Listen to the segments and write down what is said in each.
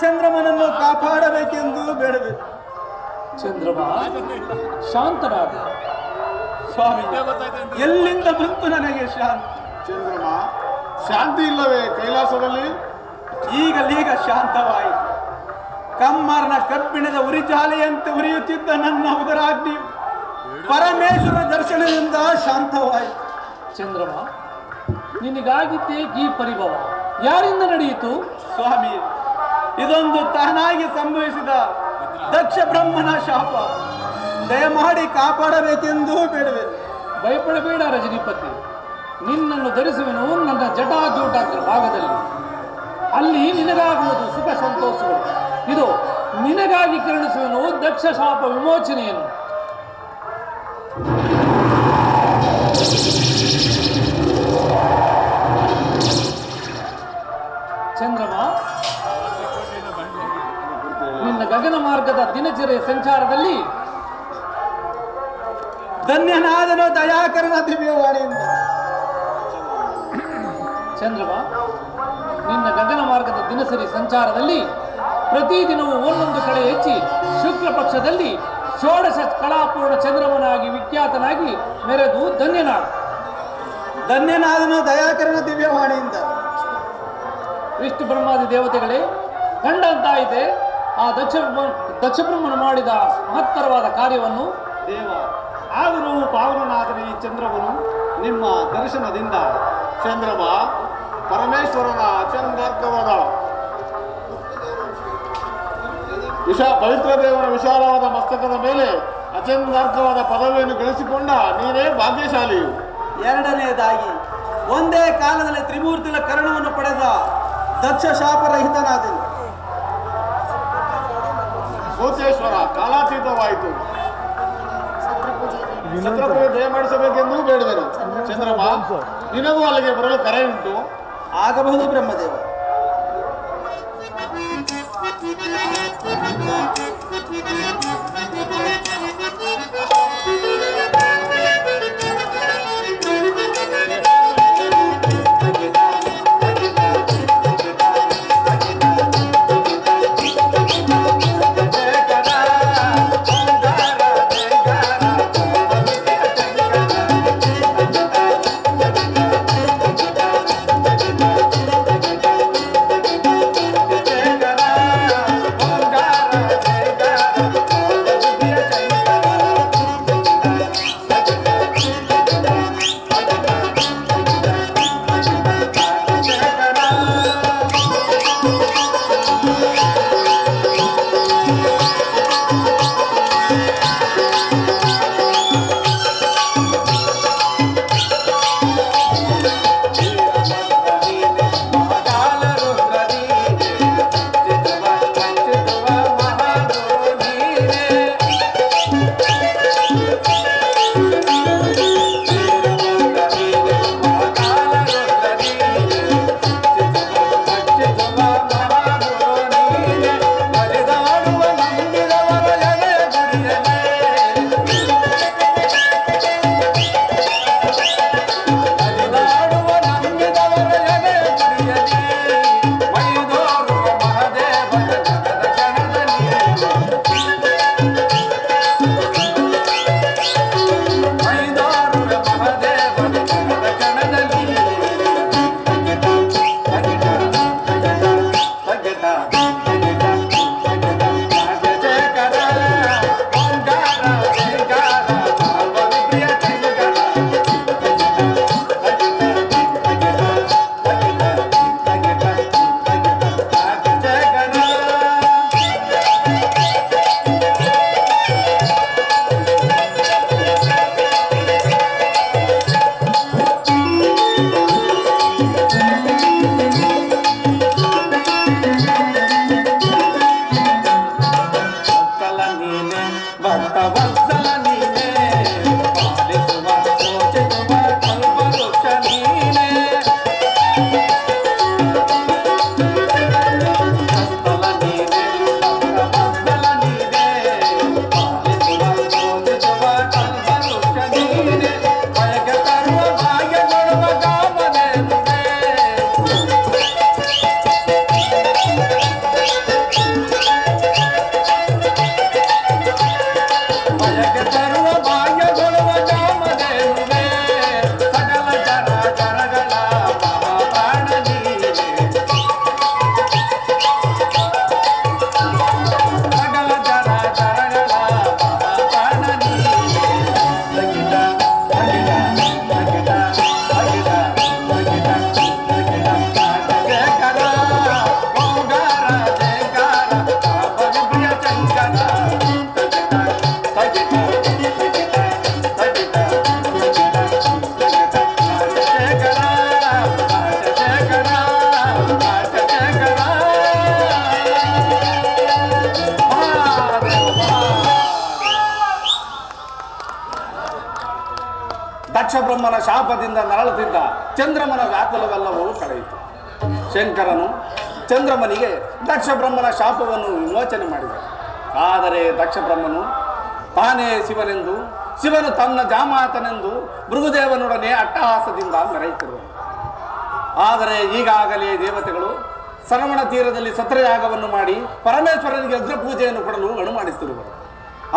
ಚಂದ್ರಮನನ್ನು ಕಾಪಾಡಬೇಕೆಂದು ಬೇಡವೆ. ಚಂದ್ರಮ ಶಾಂತನಾದ. ಸ್ವಾಮಿ, ಎಲ್ಲಿಂದ ಬಂತು ನನಗೆ ಶಾಂತಿ? ಚಂದ್ರಮ, ಶಾಂತಿ ಇಲ್ಲವೇ ಕೈಲಾಸದಲ್ಲಿ? ಈಗಲೀಗ ಶಾಂತವಾಯಿತು. ಕಮ್ಮರ್ನ ಕಬ್ಬಿಣದ ಉರಿಜಾಲೆಯಂತೆ ಉರಿಯುತ್ತಿದ್ದ ನನ್ನ ಉದರಾಗ್ನಿ ಪರಮೇಶ್ವರ ದರ್ಶನದಿಂದ ಶಾಂತವಾಯಿತು. ಚಂದ್ರಮ, ನಿನಗಾಗಿದ್ದೇ ಈ ಪರಿಭವ ಯಾರಿಂದ ನಡೆಯಿತು? ಸ್ವಾಮಿ, ಇದೊಂದು ತಾನಾಗಿ ಸಂಭವಿಸಿದ ದಕ್ಷ ಬ್ರಹ್ಮನ ಶಾಪ. ದಯಮಾಡಿ ಕಾಪಾಡಬೇಕೆಂದು ಬೇಡವೆ. ಭಯಪಡಬೇಡ ರಜನಿಪತಿ, ನಿನ್ನನ್ನು ಧರಿಸುವೆನು ನನ್ನ ಜಟಾಜೂಟಾಗ್ರ ಭಾಗದಲ್ಲಿ. ಅಲ್ಲಿ ನಿನಗಾಗುವುದು ಸುಖ ಸಂತೋಷಗಳು. ಇದು ನಿನಗಾಗಿ ಕರುಣಿಸುವೆನು ದಕ್ಷ ಶಾಪ ವಿಮೋಚನೆಯನ್ನು. ಚಂದ್ರಮ, ನಿನ್ನ ಗಗನ ಮಾರ್ಗದ ದಿನಚರಿ ಸಂಚಾರದಲ್ಲಿ ಧನ್ಯನಾದನು ದಯಾಕರನ ದಿವ್ಯವಾಣಿಯಿಂದ. ಚಂದ್ರಮ, ನಿನ್ನ ಗಗನ ಮಾರ್ಗದ ದಿನಸರಿ ಸಂಚಾರದಲ್ಲಿ ಪ್ರತಿದಿನವೂ ಒಂದೊಂದು ಕಡೆ ಹೆಚ್ಚಿ ಶುಕ್ಲ ಪಕ್ಷದಲ್ಲಿ ಷೋಡಶ ಕಲಾಪೂರ್ಣ ಚಂದ್ರಮನಾಗಿ ವಿಖ್ಯಾತನಾಗಿ ಮೆರೆದು ಧನ್ಯನಾದನು ದಯಾಕರನ ದಿವ್ಯವಾಣಿಯಿಂದ. ವಿಷ್ಣು ಬ್ರಹ್ಮಾದಿ ದೇವತೆಗಳೇ, ಕಂಡಂತಾಯಿತೆ ಆ ದಕ್ಷ ಬ್ರಹ್ಮನು ಮಾಡಿದ ಮಹತ್ತರವಾದ ಕಾರ್ಯವನ್ನು. ದೇವ, ಆದರೂ ಪಾವನನಾದನ ಈ ಚಂದ್ರವನು ನಿಮ್ಮ ದರ್ಶನದಿಂದ ಚಂದ್ರಮ ಪರಮೇಶ್ವರನ ಚಂದಾರ್ಕವಾದ ಪವಿತ್ರ ದೇವರ ವಿಶಾಲವಾದ ಮಸ್ತಕದ ಮೇಲೆ ಅಚಂದಾರ್ಕವಾದ ಪದವಿಯನ್ನು ಗಳಿಸಿಕೊಂಡ ನೀನೇ ಭಾಗ್ಯಶಾಲಿಯು. ಎರಡನೆಯದಾಗಿ, ಒಂದೇ ಕಾಲದಲ್ಲಿ ತ್ರಿಮೂರ್ತಿಗಳ ಕರ್ಣವನ್ನು ಪಡೆದ ದಕ್ಷ ಶಾಪರಹಿತನಾದನು. ಭೂತೇಶ್ವರ ಕಾಲಾತೀತವಾಯಿತು. ಛತ್ರಪತಿ ದಯ ಮಾಡಿಸಬೇಕೆಂದು ಬೇಡಿದನು. ಚಂದ್ರಮ, ನಿನಗೂ ಅಲ್ಲಿಗೆ ಬರಲು ಕರೆ ಉಂಟು. ಆಗಬಹುದು ಬ್ರಹ್ಮದೇವ. ದಕ್ಷ ಬ್ರಹ್ಮನ ಶಾಪದಿಂದ ನರಳುತ್ತಿದ್ದ ಚಂದ್ರಮನ ವ್ಯಾಕುಲವೆಲ್ಲವೂ ಕಳೆಯಿತು. ಶಂಕರನು ಚಂದ್ರಮನಿಗೆ ದಕ್ಷ ಬ್ರಹ್ಮನ ಶಾಪವನ್ನು ವಿಮೋಚನೆ ಮಾಡಿದ. ಆದರೆ ದಕ್ಷ ಬ್ರಹ್ಮನು ತಾನೇ ಶಿವನೆಂದು, ಶಿವನು ತನ್ನ ಜಾಮಾತನೆಂದು ಭೃಗುದೇವನೊಡನೆ ಅಟ್ಟಹಾಸದಿಂದ ಮೆರೆಯುತ್ತಿರುವನು. ಆದರೆ ಈಗಾಗಲೇ ದೇವತೆಗಳು ಸರವಣ ತೀರದಲ್ಲಿ ಸತ್ರಯಾಗವನ್ನು ಮಾಡಿ ಪರಮೇಶ್ವರನಿಗೆ ಅಗ್ರ ಪೂಜೆಯನ್ನು ಕೊಡಲು ಅಣು ಮಾಡುತ್ತಿರುವರು.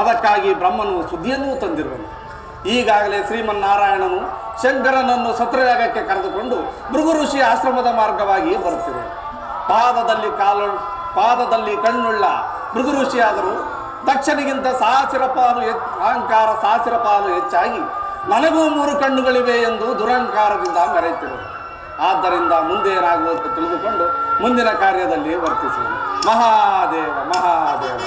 ಅದಕ್ಕಾಗಿ ಬ್ರಹ್ಮನು ಸುದ್ದಿಯನ್ನೂ ತಂದಿರುವನು. ಈಗಾಗಲೇ ಶ್ರೀಮನ್ನಾರಾಯಣನು ಶಂಕರನನ್ನು ಸತ್ರಯಾಗಕ್ಕೆ ಕರೆದುಕೊಂಡು ಭೃಗು ಋಷಿ ಆಶ್ರಮದ ಮಾರ್ಗವಾಗಿ ಬರುತ್ತಿರುವನು. ಪಾದದಲ್ಲಿ ಕಣ್ಣುಳ್ಳ ಭೃಗು ಋಷಿಯಾದರೂ ದಕ್ಷನಿಗಿಂತ ಅಹಂಕಾರ ಸಾವಿರ ಪಾಲು ಹೆಚ್ಚಾಗಿ ನನಗೂ 3 ಕಣ್ಣುಗಳಿವೆ ಎಂದು ದುರಹಂಕಾರದಿಂದ ಮೆರೆಯುತ್ತಿರುವರು. ಆದ್ದರಿಂದ ಮುಂದೆ ಏನಾಗುವುದು ತಿಳಿದುಕೊಂಡು ಮುಂದಿನ ಕಾರ್ಯದಲ್ಲಿ ವರ್ತಿಸುವನು. ಮಹಾದೇವ ಮಹಾದೇವ.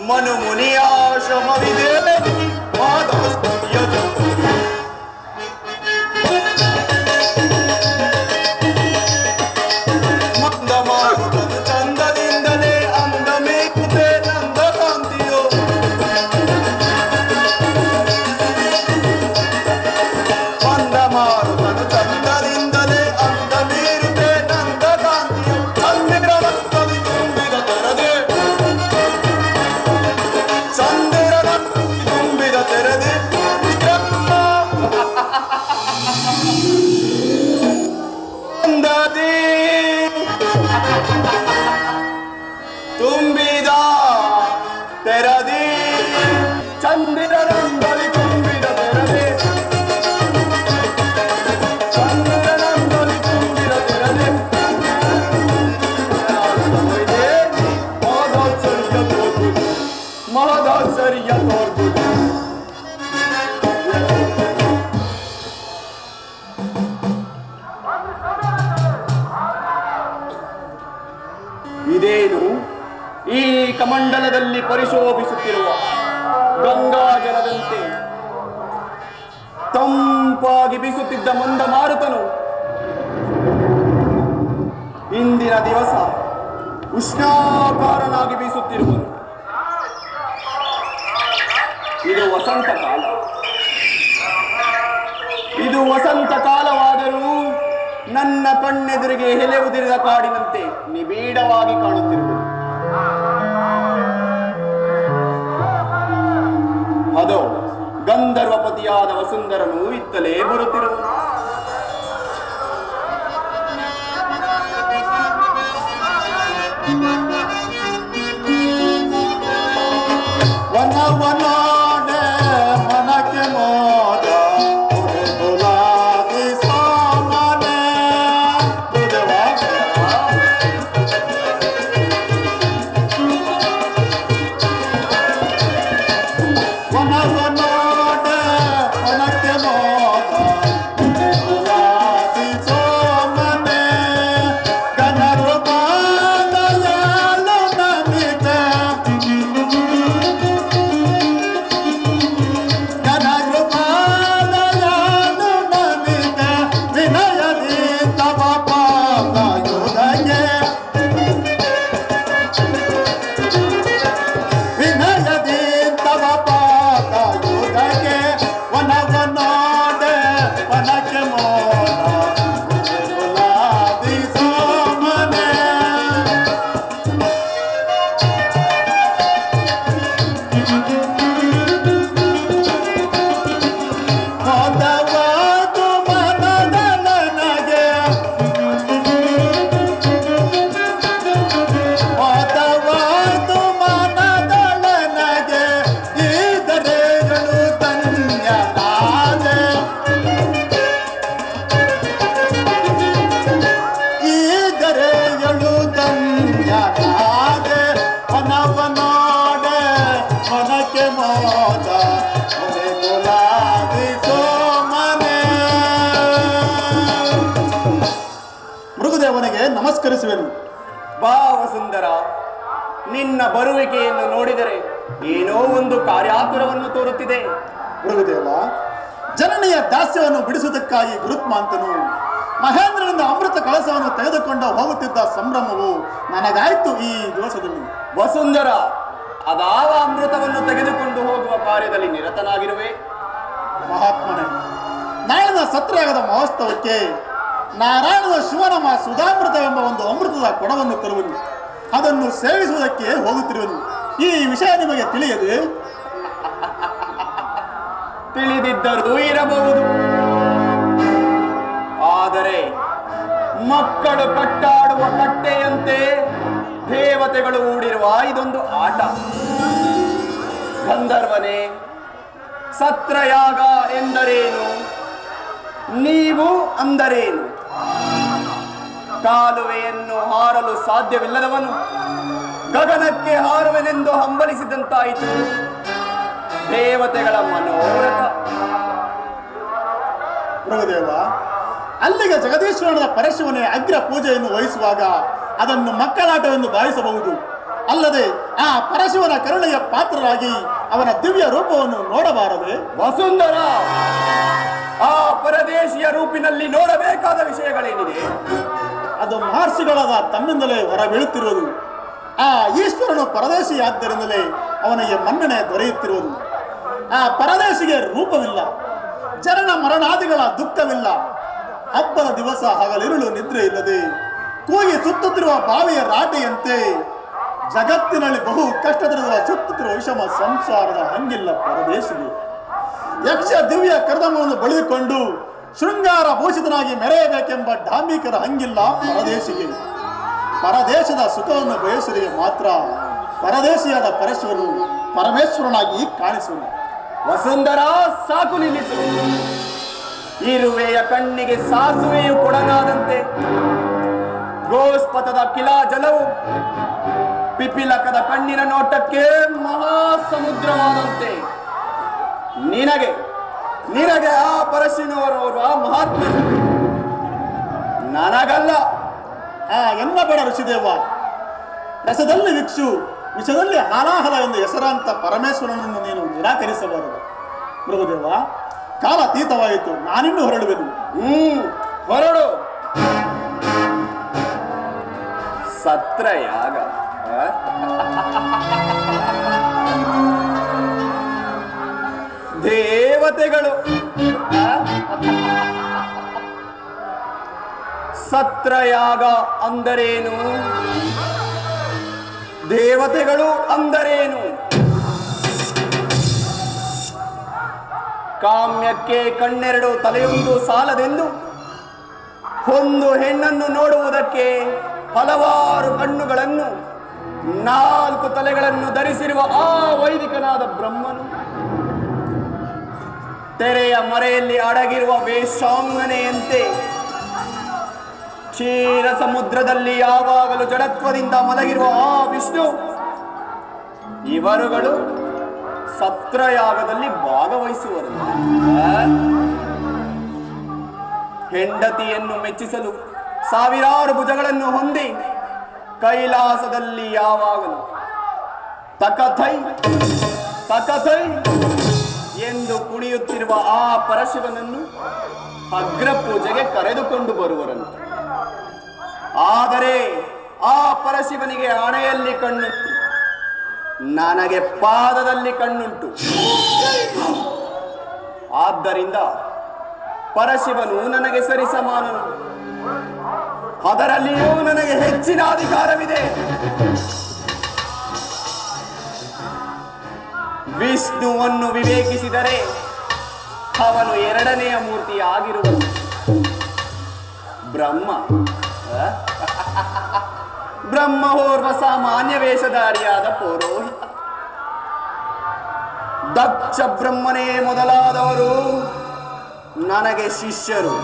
ಮನು ಮುನಿಯಾಶ್ರಮವಿದೆ ಮಂದ ಮಾರುತನು ಚಂದದಿಂದಲೇ ಅಂದ ಮೇಕುತೆ ನಂದ ಕಾಂತಿಯೋ ಮಂದ ಮಾರುತನು ಚಂದದಿಂದಲೇ ಅಂದ ಮೀರುತೆ ನಂದ ಕಾಂತಿಯೋ ಚಂದಿರನತ್ತಲಿ ತುಂಬಿದ ತೆರದೆ ತೆರದೆ ತುಂಬಿದ ತೆರದಿ ಚಂದಿರನಂದಲಿ ತುಂಬಿದ ತೆರದೆ ಚಂದಿರನಂದಲಿ ತುಂಬಿದ ತೆರದೆ ಮಹದಾಶ್ಚರ್ಯ ತೋರ್ಬುದು ಇದೇನು ಈ ಕಮಂಡಲದಲ್ಲಿ ಪರಿಶೋಭಿಸುತ್ತಿರುವ ಗಂಗಾಜಲದಂತೆ ತಂಪಾಗಿ ಬೀಸುತ್ತಿದ್ದ ಮಂದ ಮಾರುತನು ಇಂದಿನ ದಿವಸ ಉಷ್ಣಾಕಾರನಾಗಿ ಬೀಸುತ್ತಿರುವನು. ಇದು ವಸಂತ ಕಾಲ. ಇದು ವಸಂತ ಕಾಲವಾದರೂ ನನ್ನ ಕಣ್ಣೆದುರಿಗೆ ಎಲೆ ಉದಿರಿದ ಕಾಡಿನಂತೆ ನಿಬಿಡವಾಗಿ ಕಾಣುತ್ತಿರುವುದು. ಅದೋ ಗಂಧರ್ವಪತಿಯಾದ ವಸುಂಧರನು ಇತ್ತಲೇ ಬರುತ್ತಿರುವನು. ವನವನಾಡೆ ಮನಕ್ಕೆ ಮೋದ ಅವನಿಗೆ ನಮಸ್ಕರಿಸುವೆನು. ಬಾ ವಸುಂಧರ, ನಿನ್ನ ಬರುವಿಕೆಯನ್ನು ನೋಡಿದರೆ ಏನೋ ಒಂದು ಕಾರ್ಯಾತುರವನ್ನು ತೋರುತ್ತಿದೆ. ಗುರುದೇವ, ಜನನಿಯ ದಾಸ್ಯವನ್ನು ಬಿಡಿಸುವುದಕ್ಕಾಗಿ ಗುರುತ್ಮಾಂತನು ಮಹೇಂದ್ರನಿಂದ ಅಮೃತ ಕಳಸವನ್ನು ತೆಗೆದುಕೊಂಡು ಹೋಗುತ್ತಿದ್ದ ಸಂಭ್ರಮವು ನನಗಾಯ್ತು ಈ ದಿವಸದಲ್ಲಿ. ವಸುಂಧರ, ಅದಾವ ಅಮೃತವನ್ನು ತೆಗೆದುಕೊಂಡು ಹೋಗುವ ಕಾರ್ಯದಲ್ಲಿ ನಿರತನಾಗಿರುವೆ? ಮಹಾತ್ಮನೇ, ನಾಳಿನ ಸತ್ಯಾಗದ ಮಹೋತ್ಸವಕ್ಕೆ ನಾರಾಯಣದ ಶಿವನಮ ಸುಧಾಮೃತವೆಂಬ ಒಂದು ಅಮೃತದ ಕೊಡವನ್ನು ತರುವನು. ಅದನ್ನು ಸೇವಿಸುವುದಕ್ಕೆ ಹೋಗುತ್ತಿರುವನು. ಈ ವಿಷಯ ನಿಮಗೆ ತಿಳಿಯದೆ? ತಿಳಿದಿದ್ದರೂ ಇರಬಹುದು. ಆದರೆ ಮಕ್ಕಳು ಕಟ್ಟಾಡುವ ಕಟ್ಟೆಯಂತೆ ದೇವತೆಗಳು ಹೂಡಿರುವ ಇದೊಂದು ಆಟ. ಗಂಧರ್ವನೇ, ಸತ್ರಯಾಗ ಎಂದರೇನು? ನೀವು ಅಂದರೇನು? ಕಾಲುವೆಯನ್ನು ಹಾರಲು ಸಾಧ್ಯವಿಲ್ಲದವನು ಗಗನಕ್ಕೆ ಹಾರುವೆನೆಂದು ಹಂಬಲಿಸಿದಂತಾಯಿತು ದೇವತೆಗಳ ಮನೋರಥ. ಪ್ರಭುದೇವ, ಅಲ್ಲಿಗೆ ಜಗದೀಶ್ವರನ ಪರಶಿವನೇ ಅಗ್ರ ಪೂಜೆಯನ್ನು ವಹಿಸುವಾಗ ಅದನ್ನು ಮಕ್ಕಳಾಟವೆಂದು ಭಾವಿಸಬಹುದು. ಅಲ್ಲದೆ ಆ ಪರಶಿವನ ಕರುಣೆಯ ಪಾತ್ರರಾಗಿ ಅವನ ದಿವ್ಯ ರೂಪವನ್ನು ನೋಡಬಾರದೆ? ವಸುಂಧರ, ಆ ಪರದೇಶಿಯ ರೂಪಿನಲ್ಲಿ ನೋಡಬೇಕಾದ ವಿಷಯಗಳೇನಿದೆ? ಅದು ಮಹರ್ಷಿಗಳಾದ ತಮ್ಮಿಂದಲೇ ಹೊರಬೀಳುತ್ತಿರುವುದು. ಆ ಈಶ್ವರನು ಪರದೇಶಿಯಾದ್ದರಿಂದಲೇ ಅವನಿಗೆ ಮನ್ನಣೆ ದೊರೆಯುತ್ತಿರುವುದು. ಆ ಪರದೇಶಿಗೆ ರೂಪವಿಲ್ಲ, ಜನನ ಮರಣಾದಿಗಳ ದುಃಖವಿಲ್ಲ. ಹಬ್ಬದ ದಿವಸ ಹಗಲಿರುಳು ನಿದ್ರೆ ಇಲ್ಲದೆ ಕೂಗಿ ಸುತ್ತುತ್ತಿರುವ ಬಾವಿಯ ರಾಟೆಯಂತೆ ಜಗತ್ತಿನಲ್ಲಿ ಬಹು ಕಷ್ಟದಲ್ಲಿರುವ ಸುತ್ತುತ್ತಿರುವ ವಿಷಮ ಸಂಸಾರದ ಹಂಗಿಲ್ಲ ಪರದೇಶಿಗೆ. ಯಕ್ಷ ದಿವ್ಯ ಕರ್ದಮವನ್ನು ಬಳಿದುಕೊಂಡು ಶೃಂಗಾರ ಭೂಷಿತನಾಗಿ ಮೆರೆಯಬೇಕೆಂಬ ಡಾಂಬಿಕರ ಹಂಗಿಲ್ಲ ಪರದೇಶಿಗೆ. ಪರದೇಶದ ಸುಖವನ್ನು ಬಯಸುವರಿಗೆ ಮಾತ್ರ ಪರದೇಶಿಯಾದ ಪರಶಿವನು ಪರಮೇಶ್ವರನಾಗಿ ಕಾಣಿಸುವನು. ವಸುಂಧರ, ಸಾಕು ನಿಲ್ಲಿಸು. ಇರುವೆಯ ಕಣ್ಣಿಗೆ ಸಾಸುವೆಯು ಕೊಡನಾದಂತೆ ಗೋಸ್ಪತದ ಕಿಲಾ ಜಲವು ಪಿಪಿಲಕದ ಕಣ್ಣಿನ ನೋಟಕ್ಕೆ ಮಹಾಸಮುದ್ರವಾದಂತೆ ನಿನಗೆ ಆ ಪರಶಿನವರವರು ಆ ಮಹಾತ್ಮರು, ನನಗಲ್ಲ. ಎನ್ನ ಬೇಡ ಋಷಿದೇವ. ರಸದಲ್ಲಿ ವಿಕ್ಷು, ವಿಷದಲ್ಲಿ ಹಾಲಾಹಲ ಎಂದು ಹೆಸರಾಂತ ಪರಮೇಶ್ವರನನ್ನು ನೀನು ನಿರಾಕರಿಸಬಾರದು. ಪ್ರಭುದೇವ, ಕಾಲ ಅತೀತವಾಯಿತು, ನಾನಿನ್ನೂ ಹೊರಡುವೆನು. ಹೊರಡು. ಸತ್ರಯಾಗ ದೇವತೆಗಳು ಸತ್ರಯಾಗ ಅಂದರೇನು? ದೇವತೆಗಳು ಅಂದರೇನು? ಕಾಮ್ಯಕ್ಕೆ ಕಣ್ಣೆರಡು ತಲೆಯೊಂದು ಸಾಲದೆಂದು ಒಂದು ಹೆಣ್ಣನ್ನು ನೋಡುವುದಕ್ಕೆ ಹಲವಾರು ಕಣ್ಣುಗಳನ್ನು 4 ತಲೆಗಳನ್ನು ಧರಿಸಿರುವ ಆ ವೈದಿಕನಾದ ಬ್ರಹ್ಮನು ತೆರೆಯ ಮರೆಯಲ್ಲಿ ಅಡಗಿರುವ ವೇಷಾಂಗನೆಯಂತೆ ಕ್ಷೀರ ಸಮುದ್ರದಲ್ಲಿ ಯಾವಾಗಲೂ ಜಡತ್ವದಿಂದ ಮಲಗಿರುವ ಆ ವಿಷ್ಣು, ಇವರುಗಳು ಸತ್ರಯಾಗದಲ್ಲಿ ಭಾಗವಹಿಸುವರು. ಹೆಂಡತಿಯನ್ನು ಮೆಚ್ಚಿಸಲು ಸಾವಿರಾರು ಭುಜಗಳನ್ನು ಹೊಂದಿ ಕೈಲಾಸದಲ್ಲಿ ಯಾವಾಗಲೂ ತಕಥೈ ತಕಥೈ ಎಂದು ಕುಣಿಯುತ್ತಿರುವ ಆ ಪರಶಿವನನ್ನು ಅಗ್ರ ಪೂಜೆಗೆ ಕರೆದುಕೊಂಡು ಬರುವರಂತೆ. ಆದರೆ ಆ ಪರಶಿವನಿಗೆ ಹಣೆಯಲ್ಲಿ ಕಣ್ಣುಂಟು, ನನಗೆ ಪಾದದಲ್ಲಿ ಕಣ್ಣುಂಟು. ಆದ್ದರಿಂದ ಪರಶಿವನು ನನಗೆ ಸರಿಸಮಾನನು, ಅದರಲ್ಲಿಯೂ ನನಗೆ ಹೆಚ್ಚಿನ ಅಧಿಕಾರವಿದೆ. ವಿಷ್ಣುವನ್ನು ವಿವೇಕಿಸಿದರೆ ಅವನು ಎರಡನೆಯ ಮೂರ್ತಿಯಾಗಿರುವನು ಬ್ರಹ್ಮ. ಬ್ರಹ್ಮ ಓರ್ವ ಸಾಮಾನ್ಯ ವೇಷಧಾರಿಯಾದ ಪೌರೋಹಿತ. ದಕ್ಷ ಬ್ರಹ್ಮನೇ ಮೊದಲಾದವರು ನನಗೆ ಶಿಷ್ಯರು.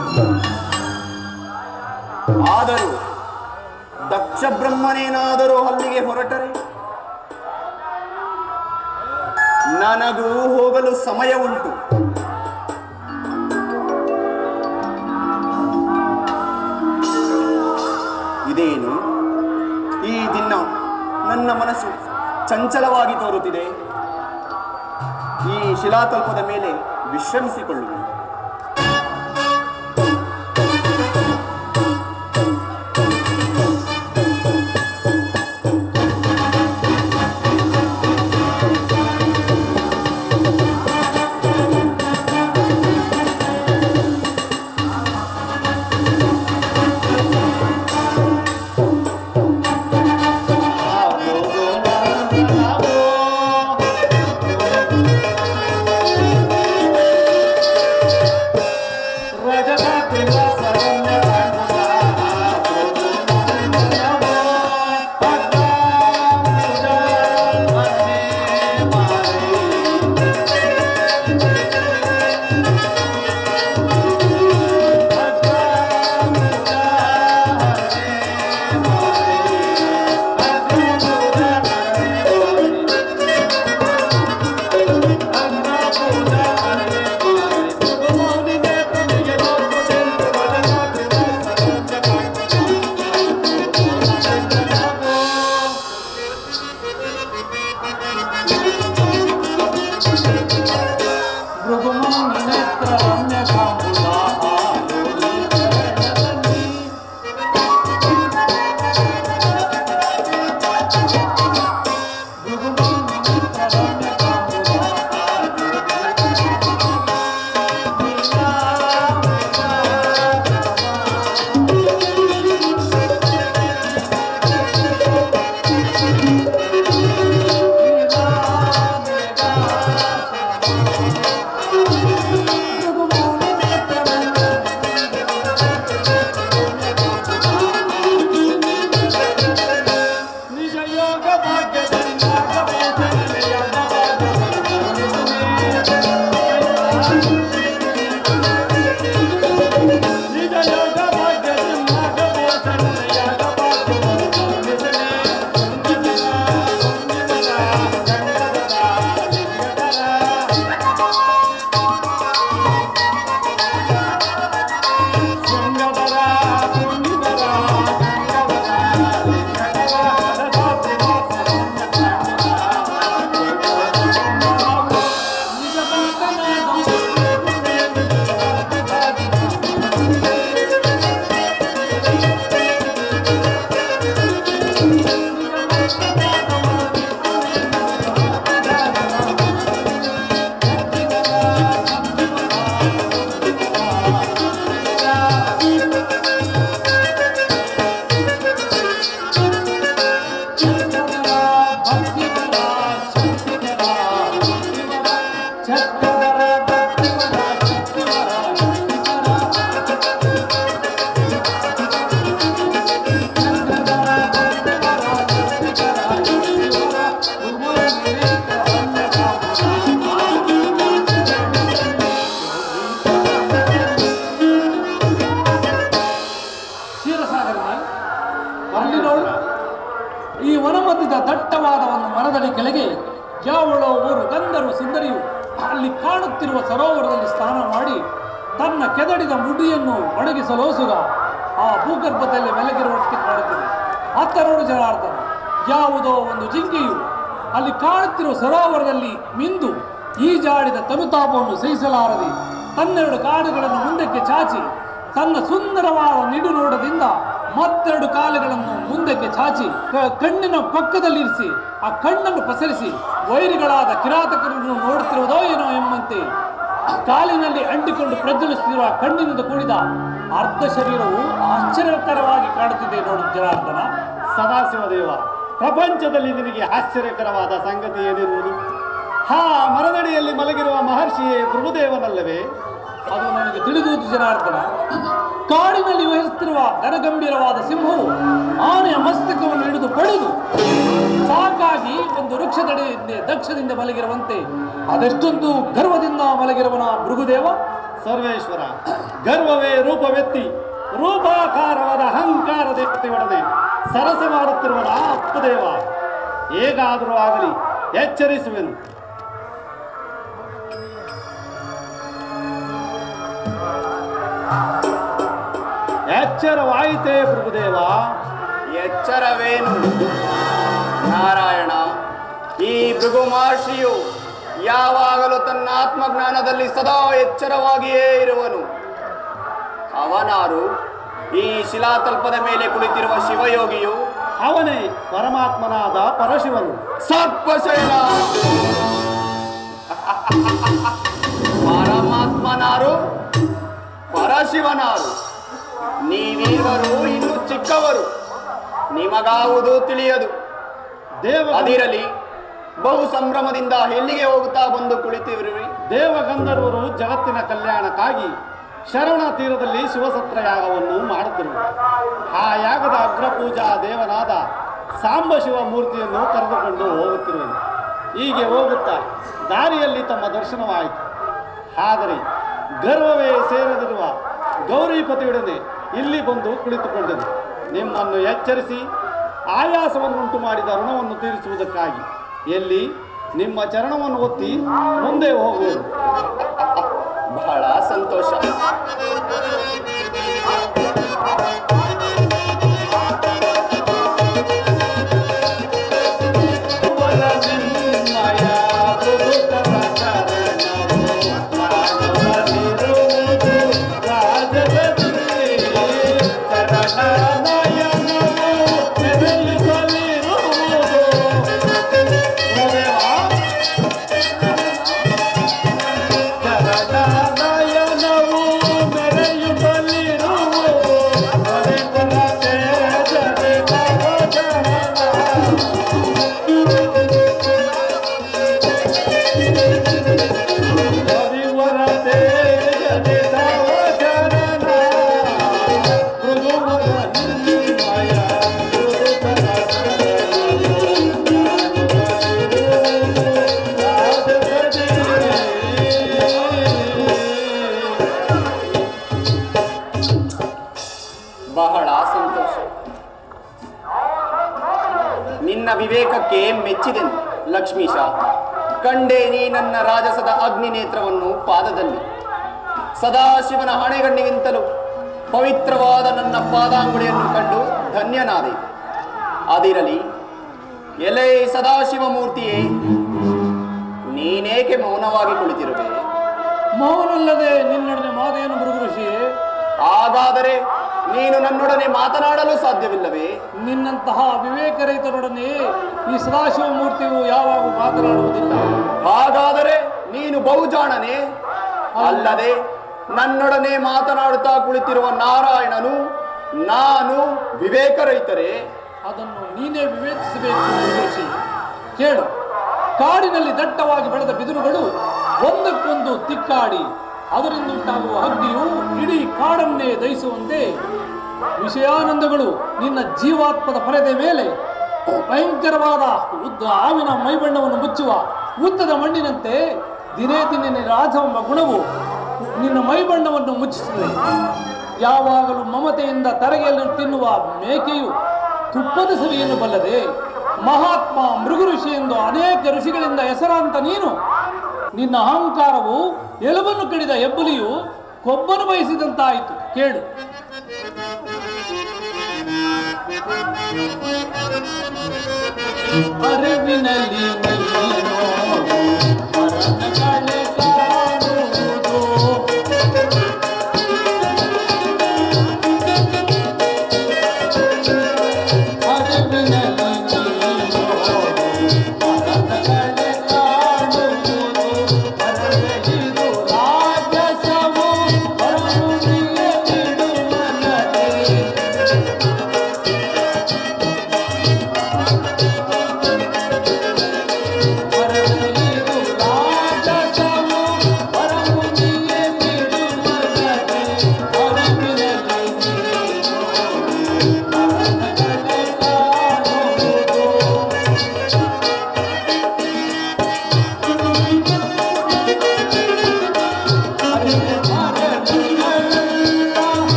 ಆದರೂ ದಕ್ಷ ಬ್ರಹ್ಮನೇನಾದರೂ ಅಲ್ಲಿಗೆ ಹೊರಟರೆ ನನಗೂ ಹೋಗಲು ಸಮಯ ಉಂಟು. ಇದೇನು ಈ ದಿನ ನನ್ನ ಮನಸ್ಸು ಚಂಚಲವಾಗಿ ತೋರುತ್ತಿದೆ. ಈ ಶಿಲಾತಲ್ಪದ ಮೇಲೆ ವಿಶ್ರಮಿಸಿಕೊಳ್ಳುವೆ. ದಟ್ಟವಾದ ಒಂದು ಮರದಡಿ ಕೆಳಗೆ ಯಾವಳೋ ಊರು ಗಂಧರ್ವ ಸುಂದರಿಯು ಅಲ್ಲಿ ಕಾಣುತ್ತಿರುವ ಸರೋವರದಲ್ಲಿ ಸ್ನಾನ ಮಾಡಿ ತನ್ನ ಕೆದಡಿದ ಮುಡಿಯನ್ನು ಒಣಗಿಸಲೋಸುಗ ಆ ಭೂಗರ್ಭದಲ್ಲಿ ಬೆಳಗಿರುವಂತೆ ಕಾಣುತ್ತದೆ. ಅತ್ತ ನೋಡು ಜನಾರ್ದನ, ಯಾವುದೋ ಒಂದು ಜಿಂಕೆಯು ಅಲ್ಲಿ ಕಾಣುತ್ತಿರುವ ಸರೋವರದಲ್ಲಿ ಮಿಂದು ಈಜಾಡಿದ ತನುತಾಪವನ್ನು ಸಹಿಸಲಾರದೆ ತನ್ನೆರಡು ಕಾಡುಗಳನ್ನು ಮುಂದಕ್ಕೆ ಚಾಚಿ ತನ್ನ ಸುಂದರವಾದ ನಿಡು ನೋಡದಿಂದ ಮತ್ತೆರಡು ಕಾಲುಗಳನ್ನು ಮುಂದಕ್ಕೆ ಚಾಚಿ ಕಣ್ಣಿನ ಪಕ್ಕದಲ್ಲಿರಿಸಿ ಆ ಕಣ್ಣನ್ನು ಪಸರಿಸಿ ವೈರಿಗಳಾದ ಕಿರಾತಕರನ್ನು ನೋಡುತ್ತಿರುವುದೋ ಏನೋ ಎಂಬಂತೆ ಕಾಲಿನಲ್ಲಿ ಅಂಟಿಕೊಂಡು ಪ್ರಜ್ವಲಿಸುತ್ತಿರುವ ಕಣ್ಣಿನಿಂದ ಕೂಡಿದ ಅರ್ಧ ಶರೀರವು ಆಶ್ಚರ್ಯಕರವಾಗಿ ಕಾಣುತ್ತಿದೆ ನೋಡು ಜನಾರ್ದನ. ಸದಾಶಿವದೇವ, ಪ್ರಪಂಚದಲ್ಲಿ ನಿನಗೆ ಆಶ್ಚರ್ಯಕರವಾದ ಸಂಗತಿ ಏನಿರುವುದು? ಹಾ ಮರದಡಿಯಲ್ಲಿ ಮಲಗಿರುವ ಮಹರ್ಷಿಯೇ ಪ್ರಭುದೇವನಲ್ಲವೇ? ಅದು ನನಗೆ ತಿಳಿದುದು ಜನಾರ್ದನ. ಕಾಡಿನಲ್ಲಿ ವಹಿಸುತ್ತಿರುವ ಘನಗಂಭೀರವಾದ ಸಿಂಹವು ಆನೆಯ ಮಸ್ತಕವನ್ನು ಹಿಡಿದು ಪಡೆದು ಸಾಕಾಗಿ ಒಂದು ವೃಕ್ಷದಡಿಯಿಂದ ದಕ್ಷದಿಂದ ಮಲಗಿರುವಂತೆ ಅದೆಷ್ಟೊಂದು ಗರ್ವದಿಂದ ಮಲಗಿರುವನ ಭೃಗುದೇವ. ಸರ್ವೇಶ್ವರ, ಗರ್ವವೇ ರೂಪವೆತ್ತಿ ರೂಪಾಕಾರವಾದ ಅಹಂಕಾರ ದೇವತೆಯೊಡನೆ ಸರಸ ಮಾಡುತ್ತಿರುವನ ಅಪ್ಪದೇವ. ಹೇಗಾದರೂ ಆಗಲಿ ಎಚ್ಚರಿಸುವೆನು. ಎಚ್ಚರವಾಯಿತೇ ಪ್ರಭುದೇವ. ಎಚ್ಚರವೇನು ನಾರಾಯಣ? ಈ ಭೃಗು ಮಹರ್ಷಿಯು ಯಾವಾಗಲೂ ತನ್ನ ಆತ್ಮಜ್ಞಾನದಲ್ಲಿ ಸದಾ ಎಚ್ಚರವಾಗಿಯೇ ಇರುವನು. ಅವನಾರು? ಈ ಶಿಲಾತಲ್ಪದ ಮೇಲೆ ಕುಳಿತಿರುವ ಶಿವಯೋಗಿಯು? ಅವನೇ ಪರಮಾತ್ಮನಾದ ಪರಶಿವನು. ಸರ್ಪಶಯನ ಪರಮಾತ್ಮನಾರು, ಪರಶಿವನಾರು? ನೀವೀವರು ಇನ್ನು ಚಿಕ್ಕವರು, ನಿಮಗಾವುದು ತಿಳಿಯದು. ಅದಿರಲಿ, ಬಹು ಸಂಭ್ರಮದಿಂದ ಎಲ್ಲಿಗೆ ಹೋಗುತ್ತಾ ಬಂದು ಕುಳಿತಿರುವಿ? ದೇವಗಂಧರ್ವರು ಜಗತ್ತಿನ ಕಲ್ಯಾಣಕ್ಕಾಗಿ ಶರವಣ ತೀರದಲ್ಲಿ ಶಿವಸತ್ರ ಯಾಗವನ್ನು ಮಾಡಿದರು. ಆ ಯಾಗದ ಅಗ್ರಪೂಜಾ ದೇವನಾದ ಸಾಂಬ ಶಿವ ಮೂರ್ತಿಯನ್ನು ಕರೆದುಕೊಂಡು ಹೋಗುತ್ತಿರುವನು. ಹೀಗೆ ಹೋಗುತ್ತಾ ದಾರಿಯಲ್ಲಿ ತಮ್ಮ ದರ್ಶನವಾಯಿತು. ಆದರೆ ಗರ್ವವೇ ಸೇರದಿರುವ ಗೌರಿಪತಿಯೊಡನೆ ಇಲ್ಲಿ ಬಂದು ಕುಳಿತುಕೊಂಡನು. ನಿಮ್ಮನ್ನು ಎಚ್ಚರಿಸಿ ಆಯಾಸವನ್ನುಂಟು ಮಾಡಿದ ಋಣವನ್ನು ತೀರಿಸುವುದಕ್ಕಾಗಿ ಎಲ್ಲಿ ನಿಮ್ಮ ಚರಣವನ್ನು ಒತ್ತಿ ಮುಂದೆ ಹೋಗುವುದು. ಬಹಳ ಸಂತೋಷ. ಬಹಳ ಸಂತೋಷ. ನಿನ್ನ ವಿವೇಕಕ್ಕೆ ಮೆಚ್ಚಿದೆನು ಲಕ್ಷ್ಮೀಶ. ಕಂಡೆ ನೀ ನನ್ನ ರಾಜಸದ ಅಗ್ನಿ ನೇತ್ರವನ್ನು ಪಾದದಲ್ಲಿ. ಸದಾಶಿವನ ಹಣೆಗಣ್ಣಿಗಿಂತಲೂ ಪವಿತ್ರವಾದ ನನ್ನ ಪಾದಾಂಗುಳಿಯನ್ನು ಕಂಡು ಧನ್ಯನಾದೆ. ಅದಿರಲಿ, ಎಲೆ ಸದಾಶಿವ ಮೂರ್ತಿಯೇ, ನೀನೇಕೆ ಮೌನವಾಗಿ ಕುಳಿತಿರುವೆ? ಮೌನಲ್ಲದೆ ನಿನ್ನೊಡನೆ ಮಾತೇನು ಮೃಗಋಷಿಯೇ? ಹಾಗಾದರೆ ನೀನು ನನ್ನೊಡನೆ ಮಾತನಾಡಲು ಸಾಧ್ಯವಿಲ್ಲವೇ? ನಿನ್ನಂತಹ ವಿವೇಕರಹಿತರೊಡನೆ ಈ ಸದಾಶಿವ ಮೂರ್ತಿಯು ಯಾವಾಗ ಮಾತನಾಡುವುದಿಲ್ಲ. ಹಾಗಾದರೆ ನೀನು ಬಹುಜಾಣನೆ. ಅಲ್ಲದೆ ನನ್ನೊಡನೆ ಮಾತನಾಡುತ್ತಾ ಕುಳಿತಿರುವ ನಾರಾಯಣನು ನಾನು ವಿವೇಕರಹಿತರೇ? ಅದನ್ನು ನೀನೇ ವಿವೇಚಿಸಬೇಕು ಮೃಗಋಷಿ. ಕೇಳು, ಕಾಡಿನಲ್ಲಿ ದಟ್ಟವಾಗಿ ಬೆಳೆದ ಬಿದಿರುಗಳು ಒಂದಕ್ಕೊಂದು ತಿಕ್ಕಾಡಿ ಅದರಿಂದ ಉಂಟಾಗುವ ಅಗ್ನಿಯು ಇಡೀ ಕಾಡನ್ನೇ ದಹಿಸುವಂತೆ ವಿಷಯಾನಂದಗಳು ನಿನ್ನ ಜೀವಾತ್ಮದ ಪರದೆ ಮೇಲೆ ಭಯಂಕರವಾದ ಉದ್ದ ಹಾವಿನ ಮೈಬಣ್ಣವನ್ನು ಮುಚ್ಚುವ ಉದ್ದದ ಮಣ್ಣಿನಂತೆ ದಿನೇ ದಿನೇ ರಾಜವೆಂಬ ಗುಣವು ನಿನ್ನ ಮೈಬಣ್ಣವನ್ನು ಮುಚ್ಚಿಸುತ್ತದೆ. ಯಾವಾಗಲೂ ಮಮತೆಯಿಂದ ತರಗೆಯನ್ನು ತಿನ್ನುವ ಮೇಕೆಯು ತುಪ್ಪದ ಸವಿಯನ್ನು ಬಲ್ಲದೆ ಮಹಾತ್ಮ ಮೃಗಋಷಿ ಎಂದು ಅನೇಕ ಋಷಿಗಳಿಂದ ಹೆಸರಾಂತ ನೀನು, ನಿನ್ನ ಅಹಂಕಾರವು ಎಲುಬನ್ನು ಕಡಿದ ಹೆಬ್ಬುಲಿಯು ಕೊಬ್ಬನ್ನು ಬಯಸಿದಂತಾಯಿತು. ಕೇಳು, ಅರಿವಿನಲ್ಲಿ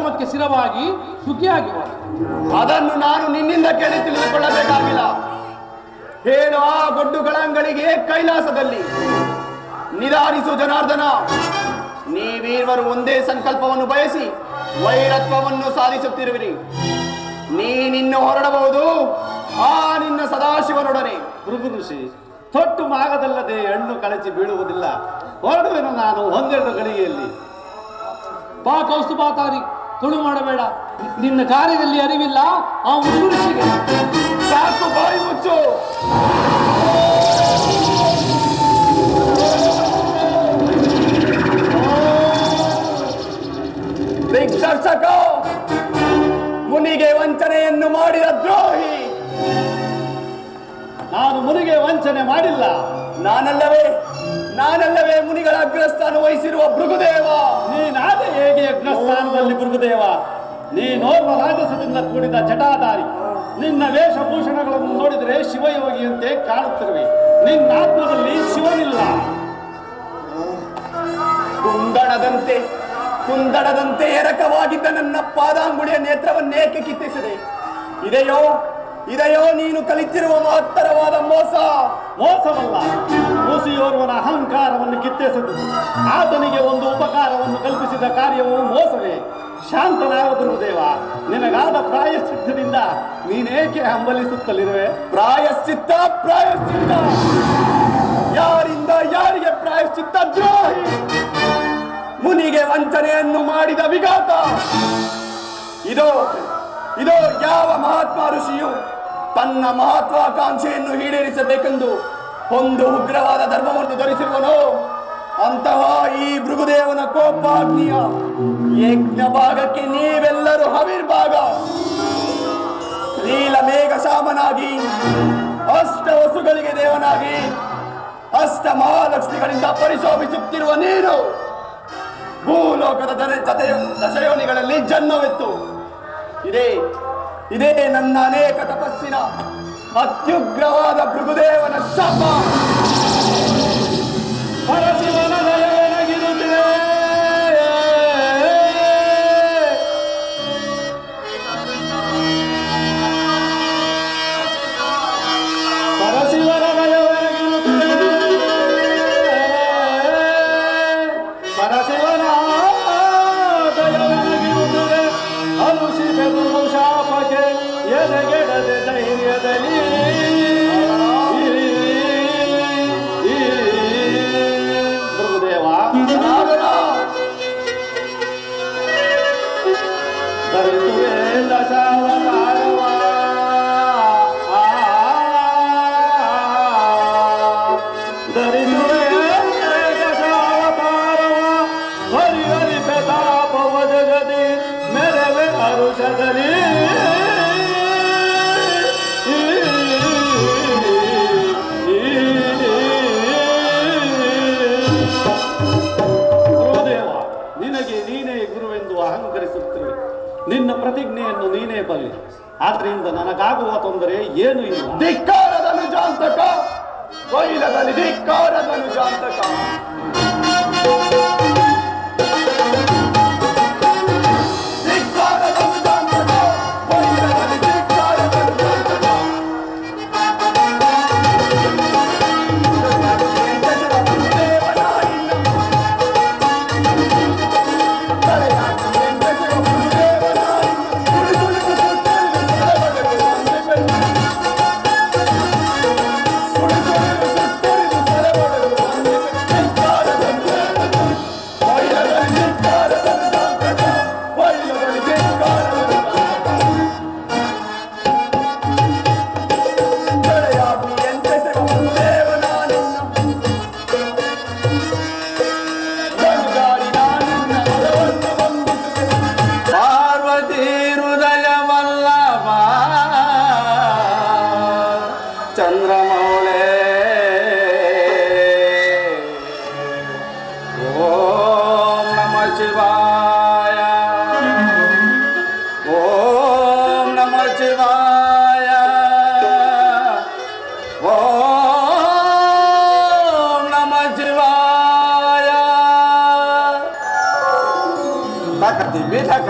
ಧರ್ಮಕ್ಕೆ ಸ್ಥಿರವಾಗಿ ಸುಖಿಯಾಗಿ ಹೋದ. ಅದನ್ನು ನಾನು ನಿನ್ನಿಂದ ಕೇಳಿ ತಿಳಿದುಕೊಳ್ಳಬೇಕಾಗಿಲ್ಲ. ಹೇಳು ಆ ಗೊಡ್ಡುಗಳಂಗಳಿಗೆ ಕೈಲಾಸದಲ್ಲಿ ನಿಧಾನಿಸು ಜನಾರ್ದನ. ನೀವೀರ್ವರು ಒಂದೇ ಸಂಕಲ್ಪವನ್ನು ಬಯಸಿ ವೈರತ್ವವನ್ನು ಸಾಧಿಸುತ್ತಿರುವಿರಿ. ನೀನಿನ್ನು ಹೊರಡಬಹುದು ಆ ನಿನ್ನ ಸದಾಶಿವನೊಡನೆ. ಭೃಗು ಋಷಿ, ತೊಟ್ಟು ಮಾಗದಲ್ಲದೆ ಹಣ್ಣು ಕಳಚಿ ಬೀಳುವುದಿಲ್ಲ. ಹೊರಡುವೆನು ನಾನು ಒಂದೆರಡು ಗಳಿಗೆಯಲ್ಲಿ. ಬಾ ಕೌಸ್ತುಭಾತಾರಿ, ತುಳು ಮಾಡಬೇಡ. ನಿನ್ನ ಕಾರ್ಯದಲ್ಲಿ ಅರಿವಿಲ್ಲ ಆ ಋಷಿಗೆ. ಸಾಕು, ಬಾಯಿ ಮುಚ್ಚು. ದಿಗ್ದರ್ಶಕ, ಮುನಿಗೆ ವಂಚನೆಯನ್ನು ಮಾಡಿದ ದ್ರೋಹಿ. ನಾನು ಮುನಿಗೆ ವಂಚನೆ ಮಾಡಿಲ್ಲ. ನಾನಲ್ಲವೇ ಮುನಿಗಳ ಅಗ್ರಸ್ಥಾನ ವಹಿಸಿರುವ ಭೃಗುದೇವ. ನೀನಾದ ಹೇಗೆ ಅಗ್ರಸ್ಥಾನದಲ್ಲಿ ಭೃಗುದೇವ? ನೀನೋರ್ವ ರಾಜಸದಿಂದ ಕೂಡಿದ ಜಟಾಧಾರಿ. ನಿನ್ನ ವೇಷಭೂಷಣಗಳನ್ನು ನೋಡಿದರೆ ಶಿವಯೋಗಿಯಂತೆ ಕಾಣುತ್ತಿರುವೆ. ನಿನ್ನ ಆತ್ಮದಲ್ಲಿ ಶಿವನಿಲ್ಲ. ಕುಂದಣದಂತೆ ಎರಕವಾಗಿದ್ದ ನನ್ನ ಪಾದಾಂಗುಳಿಯ ನೇತ್ರವನ್ನೇಕೆ ಕಿತ್ತಿಸಿದೆ? ಇದೆಯೋ ನೀನು ಕಲಿತಿರುವ ಮಹತ್ತರವಾದ ಮೋಸವಲ್ಲ, ಮೋಸಿಯೋರ್ವನ ಅಹಂಕಾರವನ್ನು ಕಿತ್ತೆಸೆದು ಆತನಿಗೆ ಒಂದು ಉಪಕಾರವನ್ನು ಕಲ್ಪಿಸಿದ ಕಾರ್ಯವು ಮೋಸವೇ. ಶಾಂತನಾಗ ಗುರುದೇವ, ನಿನಗಾದ ಪ್ರಾಯಶ್ಚಿತ್ತದಿಂದ ನೀನೇಕೆ ಹಂಬಲಿಸುತ್ತಲಿರುವೆ? ಪ್ರಾಯಶ್ಚಿತ್ತ ಯಾರಿಂದ ಯಾರಿಗೆ ಪ್ರಾಯಶ್ಚಿತ್ತ? ದ್ರೋಹಿ, ಮುನಿಗೆ ವಂಚನೆಯನ್ನು ಮಾಡಿದ ವಿಘಾತ. ಇದೋ ಯಾವ ಮಹಾತ್ಮ ಋಷಿಯು ತನ್ನ ಮಹತ್ವಾಕಾಂಕ್ಷೆಯನ್ನು ಈಡೇರಿಸಬೇಕೆಂದು ಒಂದು ಉಗ್ರವಾದ ಧರ್ಮವನ್ನು ಧರಿಸಿರುವನೋ ಅಂತಹ ಈ ಭೃಗುದೇವನ ಕೋಪಾಗ್ನಿಯ ಯಜ್ಞ ಭಾಗಕ್ಕೆ ನೀವೆಲ್ಲರೂ ಹವಿರ್ಭಾಗ. ನೀಲಮೇಘ ಶಾಮನಾಗಿ, ಅಷ್ಟ ವಸುಗಳಿಗೆ ದೇವನಾಗಿ, ಅಷ್ಟ ಮಹಾಲಕ್ಷ್ಮಿಗಳಿಂದ ಪರಿಶೋಭಿಸುತ್ತಿರುವ ನೀನು ಭೂಲೋಕದ ದಶಯೋನಿಗಳಲ್ಲಿ ಜನ್ಮವೆತ್ತು. ಇದೇ ನನ್ನ ಅನೇಕ ತಪಸ್ಸಿನ ಅತ್ಯುಗ್ರವಾದ ಭೃಗುದೇವನ ಶಾಪ. ಪರಶಿವನ ದಯವೆನಗಿರುತ್ತಿದೆ. ಪರಶಿವನ ದಯವೆನಗಿರುತ್ತಿದೆ. ಪರಶಿವನ ದಯವೆನಗಿರುತ್ತಿದೆ. ಅನುಶಿಸೆದು ಶಾಪಕ್ಕೆ ಎದೆಗೆಡದೆ ಧೈರ್ಯದಲ್ಲಿ ಧರಿಸುವೆ ದಶಾವತಾರವ. ಧರಿಸುವೆ ದಶಾವತಾರವ. ಹರಿ ಹರಿ ಪ್ರತಾಪವ ಜಗದಿ ಮೆರವೆ ಹರುಷದಲ್ಲಿ. ಗುರುದೇವ, ನಿನಗೆ ನೀನೇ ಗುರುವೆಂದು ಅಹಂಕರಿಸುತ್ತಿರುವೆ. ನಿನ್ನ ಪ್ರತಿಜ್ಞೆಯನ್ನು ನೀನೇ ಬಲ್ಲೆ. ಆದ್ರಿಂದ ನನಗಾಗುವ ತೊಂದರೆ ಏನು ಇಲ್ಲ. ಧಿಕ್ಕಾರದ ಅನುಜಾಂತಕ, ವೈಲದಲ್ಲಿ ಧಿಕ್ಕಾರದ ಅನುಜಾಂತಕ. ಚಂದ್ರಮೌಳೆ ಓಂ ನಮಃ ಶಿವಾಯ, ಓಂ ನಮಃ ಶಿವಾಯ, ಓಂ ನಮಃ ಶಿವಾಯ. ತಾಕತ್ತಿ ಬೇತಾಕ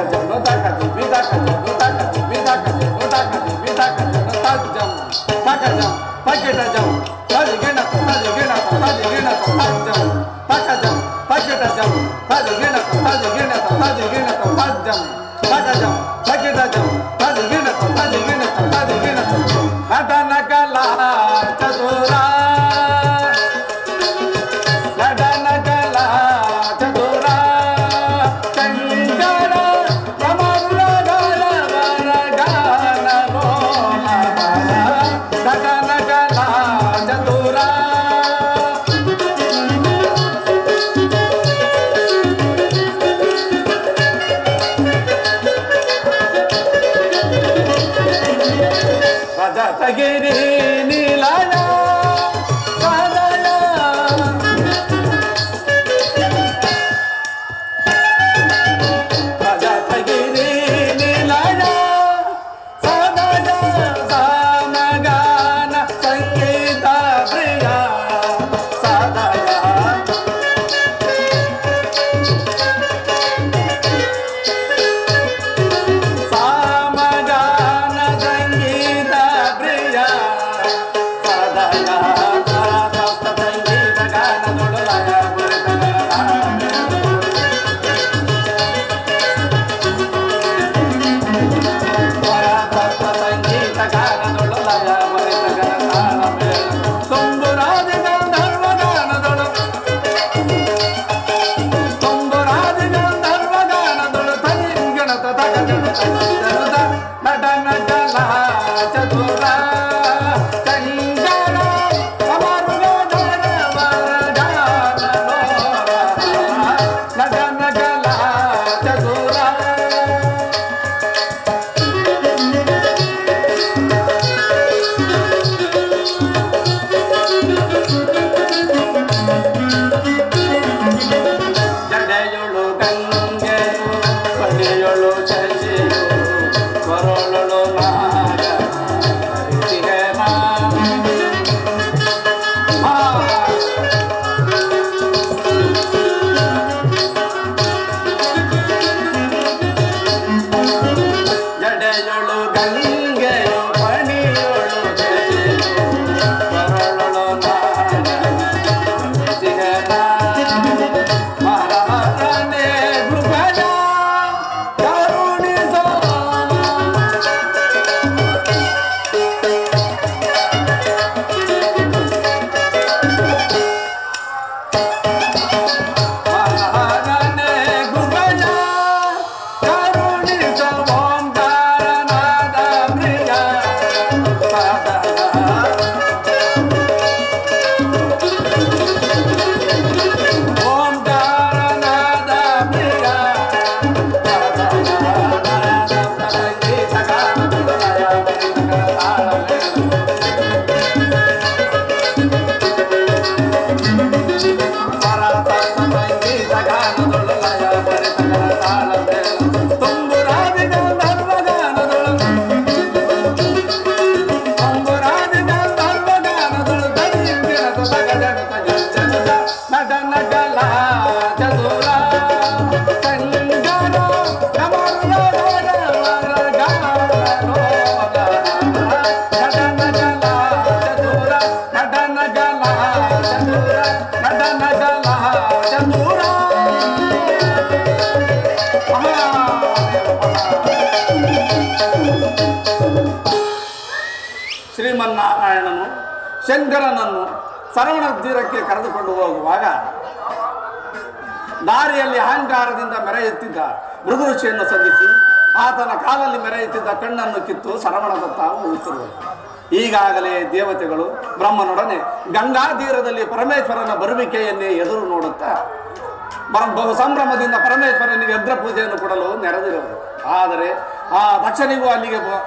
ಜಂ ಸಗಜಂ ಸಗಿಡಜಂ ತದಿಗಿಣತಂ ತದಿಗಿಣತಂ ತದಿಗಿಣತಂ ನಟನ ಕಲಾ ಚತುರ ನಟನ ಕಲಾ ಚತುರ ಶಂಕರ ಪ್ರಮರುಳಗಳ ವರಗಾನ ಲೋಲಮಯ ನಟನ ಕಲಾ ಚತುರ ರಜತಗಿರಿ ನೀಲಯ ಸದಯ ರಜತಗಿರಿ ನೀಲಯ ಸದಯ ಸಮಗಾನ ಸಂಗೀತ ಪ್ರಿಯ ಸದಯ ಸಮಗಾನ ಸಂಗೀತ ಪ್ರಿಯ ಸದಯ ಸಪ್ತ ಸಂಗೀತ ಗಾನದೊಡಲಯ ಸಪ್ತ ಸಂಗೀತ ಗಾನದೊಡಲಯ ತುಂಬುರಾದಿ ಗಂಧರ್ವ ಗಾನದೊಳು ತುಂಬುರಾದಿ ಗಂಧರ್ವ ಗಾನದೊಳು ತನಿಂಗಣತ ತಗಜಣತ ನಟನ ಕಲಾ ಚತುರ ಶಂಕರ ಅಮರುಗಧರ ವರಗಾನ ಲೋಲಮಯ ನಟನ ಕಲಾ ಚತುರ ಜಡೆಯೊಳು ಗಂಗೆಯು ಪಡೆಯೊಳು ಶಶಿಯು ಕೊರಳೊಳು ನಾಗ ಹರಿಸಿಗನ. ಜಡೆಯೊಳು ಗಂಗೆಯು ಪಣಿಯೊಳು ಶಶಿಯು ಕೊರಳೊಳು ನಾಗ ಹರಿಸಿಗನ. ಮಹಾರಾಜನೇ ಕೃಪಯ ಕರುಣಿಸೋ ಮಹಾರಾಜನೇ ಕೃಪಯ ಕರುಣಿಸೋ ಓಂಕಾರನಾದ ಪ್ರಿಯ ಸದಯ ಓಂಕಾರನಾದ ಪ್ರಿಯ ಸಪ್ತ ಸಂಗೀತ ಗಾನದೊಡಲಯ ಸಂಗೀತ ಗಾನದೊಡಲಯ ತುಂಬುರಾದಿ ಗಂಧರ್ವ ಗಾನದೊಳು ತುಂಬುರಾದಿ ಗಂಧರ್ವ ಗಾನದೊಳು ತನಿಂಗಿಣತ ತಗಜಣತ ಜಂಜನದ ನಟನ ಕಲಾ ಚತುರ ಶಂಕರ ಪ್ರಮರುಳಗಳ ವರಗಾನ ಲೋಲಮಯ ನಟನ ಕಲಾ ಚತುರ ನಟನ ಕಲಾ ಚತುರ ನಟನ ಕಲಾ ಚತುರ ಶ್ರೀಮನ್ನಾರಾಯಣನು ಶಂಕರನನ್ನು ಸರವಣ ತೀರಕ್ಕೆ ಕರೆದುಕೊಂಡು ಹೋಗುವಾಗ ದಾರಿಯಲ್ಲಿ ಅಹಂಕಾರದಿಂದ ಮೆರೆಯುತ್ತಿದ್ದ ಮೃಗಋಷಿಯನ್ನು ಸಂಧಿಸಿ ಆತನ ಕಾಲಲ್ಲಿ ಮೆರೆಯುತ್ತಿದ್ದ ಕಣ್ಣನ್ನು ಕಿತ್ತು ಸರವಣದತ್ತ ಮುಗಿಸಿರುವರು. ಈಗಾಗಲೇ ದೇವತೆಗಳು ಬ್ರಹ್ಮನೊಡನೆ ಗಂಗಾ ತೀರದಲ್ಲಿ ಪರಮೇಶ್ವರನ ಬರುವಿಕೆಯನ್ನೇ ಎದುರು ನೋಡುತ್ತಾ ಬಹು ಸಂಭ್ರಮದಿಂದ ಪರಮೇಶ್ವರನಿಗೆ ಅಗ್ರ ಪೂಜೆಯನ್ನು ಕೊಡಲು ನೆರೆದಿರುವರು. ಆದರೆ ಆ ದಕ್ಷನಿಗೂ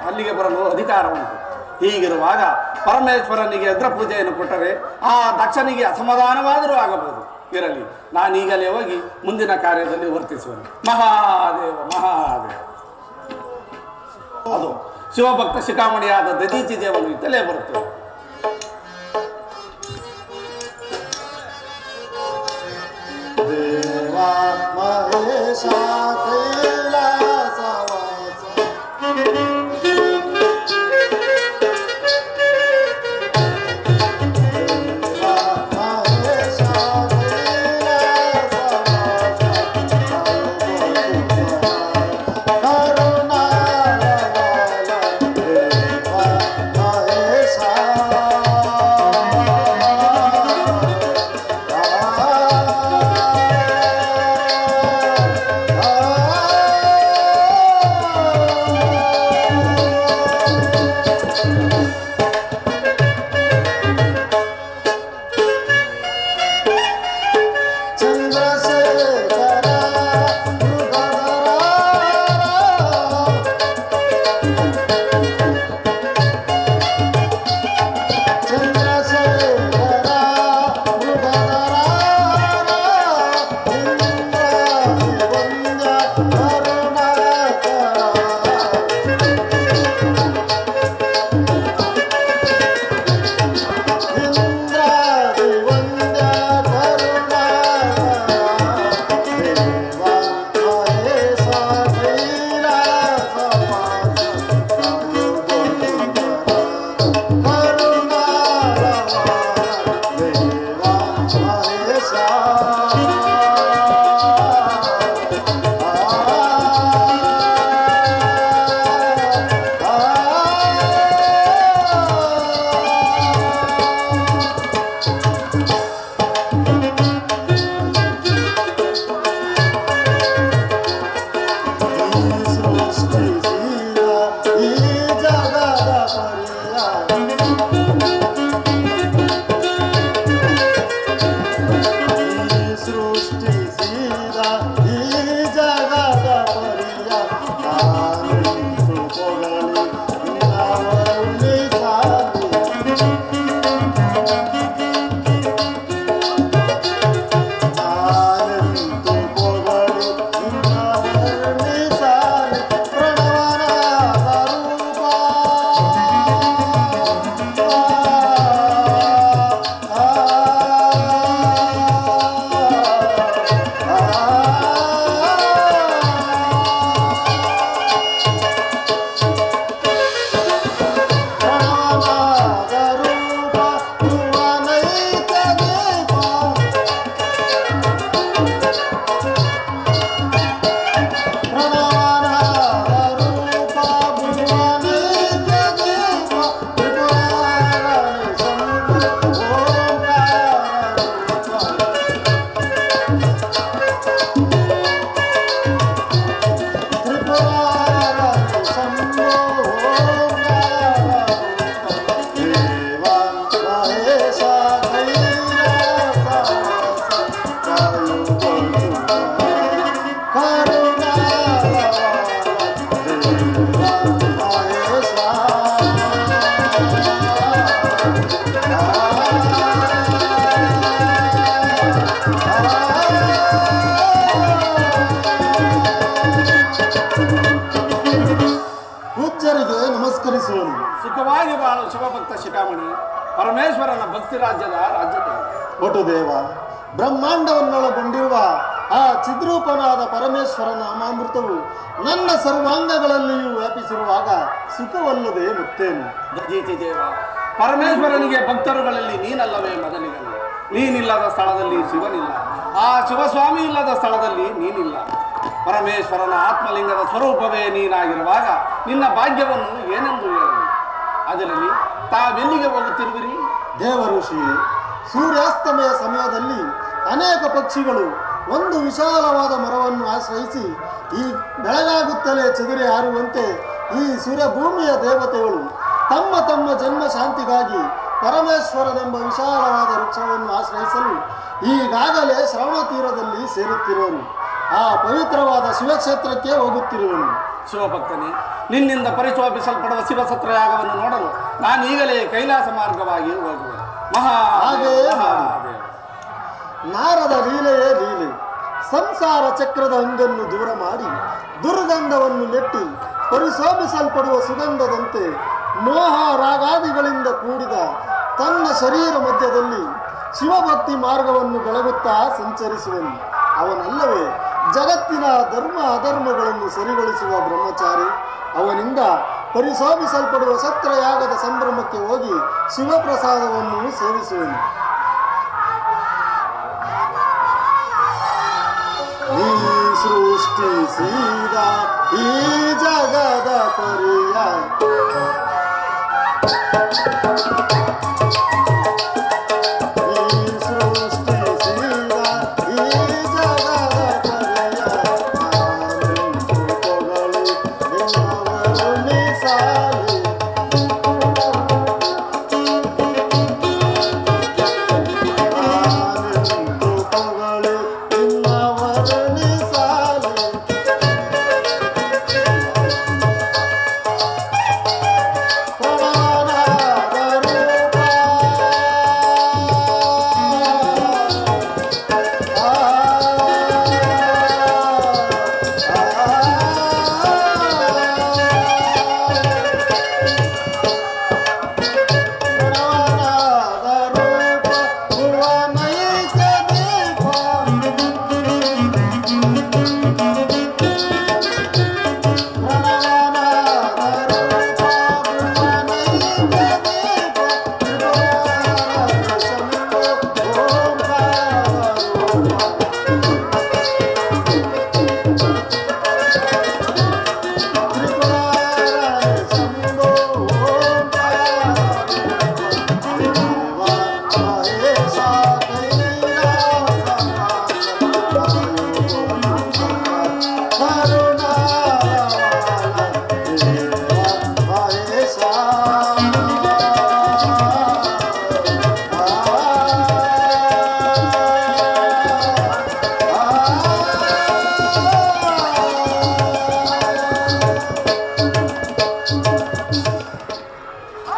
ಅಲ್ಲಿಗೆ ಬರಲು ಅಧಿಕಾರ ಉಂಟು. ಹೀಗಿರುವಾಗ ಪರಮೇಶ್ವರನಿಗೆ ಅಗ್ರ ಪೂಜೆಯನ್ನು ಕೊಟ್ಟರೆ ಆ ದಕ್ಷನಿಗೆ ಅಸಮಾಧಾನವಾದರೂ ಆಗಬಹುದು. ಇರಲಿ, ನಾನೀಗಲೇ ಹೋಗಿ ಮುಂದಿನ ಕಾರ್ಯದಲ್ಲಿ ವರ್ತಿಸುವನು. ಮಹಾದೇವ ಮಹಾದೇವ. ಅದು ಶಿವಭಕ್ತ ಶಿಖಾಮಣಿಯಾದ ದದೀಚಿ ದೇವನು ಇತ್ತಲೇ ಬರುತ್ತೇವೆ. ದೇವಾ ಮಹೇಶ ಕೈಲಾಸವಾಸ ದೇವಾ ಮಹೇಶ ಕೈಲಾಸವಾಸ ಸಂಚರಿಸುವನು. ಸುಖವಾಗಿ ಬಾಳು ಶಿವಭಕ್ತ ಶಿಖಾಮಣಿ, ಪರಮೇಶ್ವರನ ಭಕ್ತಿ ರಾಜ್ಯದ ರಾಜ್ಯತೆ. ಒಟುದೇವ, ಬ್ರಹ್ಮಾಂಡವನ್ನೊಳಗೊಂಡಿರುವ ಆ ಚಿದ್ರೂಪನಾದ ಪರಮೇಶ್ವರನ ನಾಮಾಮೃತವು ನನ್ನ ಸರ್ವಾಂಗಗಳಲ್ಲಿಯೂ ವ್ಯಾಪಿಸಿರುವಾಗ ಸುಖವಲ್ಲದೆ ಮುಕ್ತೇನು? ದಜೀತಿ ದೇವ, ಪರಮೇಶ್ವರನಿಗೆ ಭಕ್ತರುಗಳಲ್ಲಿ ನೀನಲ್ಲವೇ ಮೊದಲಿಗನು? ನೀನಿಲ್ಲದ ಸ್ಥಳದಲ್ಲಿ ಶಿವನಿಲ್ಲ, ಆ ಶಿವಸ್ವಾಮಿ ಇಲ್ಲದ ಸ್ಥಳದಲ್ಲಿ ನೀನಿಲ್ಲ. ಪರಮೇಶ್ವರನ ಆತ್ಮಲಿಂಗದ ಸ್ವರೂಪವೇ ನೀನಾಗಿರುವಾಗ ನಿನ್ನ ಭಾಗ್ಯವನ್ನು ಏನೆಂದು ಹೇಳಲಿ? ಅದರಲ್ಲಿ ತಾವೆಲ್ಲಿಗೆ ಹೋಗುತ್ತಿರುವಿರಿ? ದೇವಋಷಿಯೇ, ಸೂರ್ಯಾಸ್ತಮಯ ಸಮಯದಲ್ಲಿ ಅನೇಕ ಪಕ್ಷಿಗಳು ಒಂದು ವಿಶಾಲವಾದ ಮರವನ್ನು ಆಶ್ರಯಿಸಿ ಈ ಬೆಳಗಾಗುತ್ತಲೇ ಚದುರಿ ಹಾರುವಂತೆ ಈ ಸುರಭೂಮಿಯ ದೇವತೆಗಳು ತಮ್ಮ ತಮ್ಮ ಜನ್ಮ ಶಾಂತಿಗಾಗಿ ಪರಮೇಶ್ವರನೆಂಬ ವಿಶಾಲವಾದ ವೃಕ್ಷವನ್ನು ಆಶ್ರಯಿಸಲು ಈಗಾಗಲೇ ಶ್ರವಣ ತೀರದಲ್ಲಿ ಸೇರುತ್ತಿರುವನು. ಆ ಪವಿತ್ರವಾದ ಶಿವಕ್ಷೇತ್ರಕ್ಕೆ ಹೋಗುತ್ತಿರುವನು. ಶಿವಭಕ್ತನೇ, ನಿನ್ನಿಂದ ಪರಿಶೋಭಿಸಲ್ಪಡುವ ಶಿವಸತ್ರಯಾಗವನ್ನು ನೋಡಲು ನಾನೀಗಲೇ ಕೈಲಾಸ ಮಾರ್ಗವಾಗಿ ಹೋಗುವೆ. ಹಾಗೆಯೇ ಮಾಡಿ. ನಾರದ ಲೀಲೆಯೇ ಲೀಲೆ. ಸಂಸಾರ ಚಕ್ರದ ಹಂಗನ್ನು ದೂರ ಮಾಡಿ ದುರ್ಗಂಧವನ್ನು ನೆಟ್ಟಿ ಪರಿಶೋಭಿಸಲ್ಪಡುವ ಸುಗಂಧದಂತೆ ಮೋಹ ರಾಗಾದಿಗಳಿಂದ ಕೂಡಿದ ತನ್ನ ಶರೀರ ಮಧ್ಯದಲ್ಲಿ ಶಿವಭಕ್ತಿ ಮಾರ್ಗವನ್ನು ಬೆಳಗುತ್ತಾ ಸಂಚರಿಸುವನು. ಅವನಲ್ಲವೇ ಜಗತ್ತಿನ ಧರ್ಮ ಅಧರ್ಮಗಳನ್ನು ಸರಿಗೊಳಿಸುವ ಬ್ರಹ್ಮಚಾರಿ. ಅವನಿಂದ ಪರಿಶೋಭಿಸಲ್ಪಡುವ ಸತ್ರಯಾಗದ ಸಂಭ್ರಮಕ್ಕೆ ಹೋಗಿ ಶಿವಪ್ರಸಾದವನ್ನು ಸೇವಿಸುವನು. ನೀ ಸೃಷ್ಟಿಸಿದ ಈ ಜಗದ ಪರಿಯ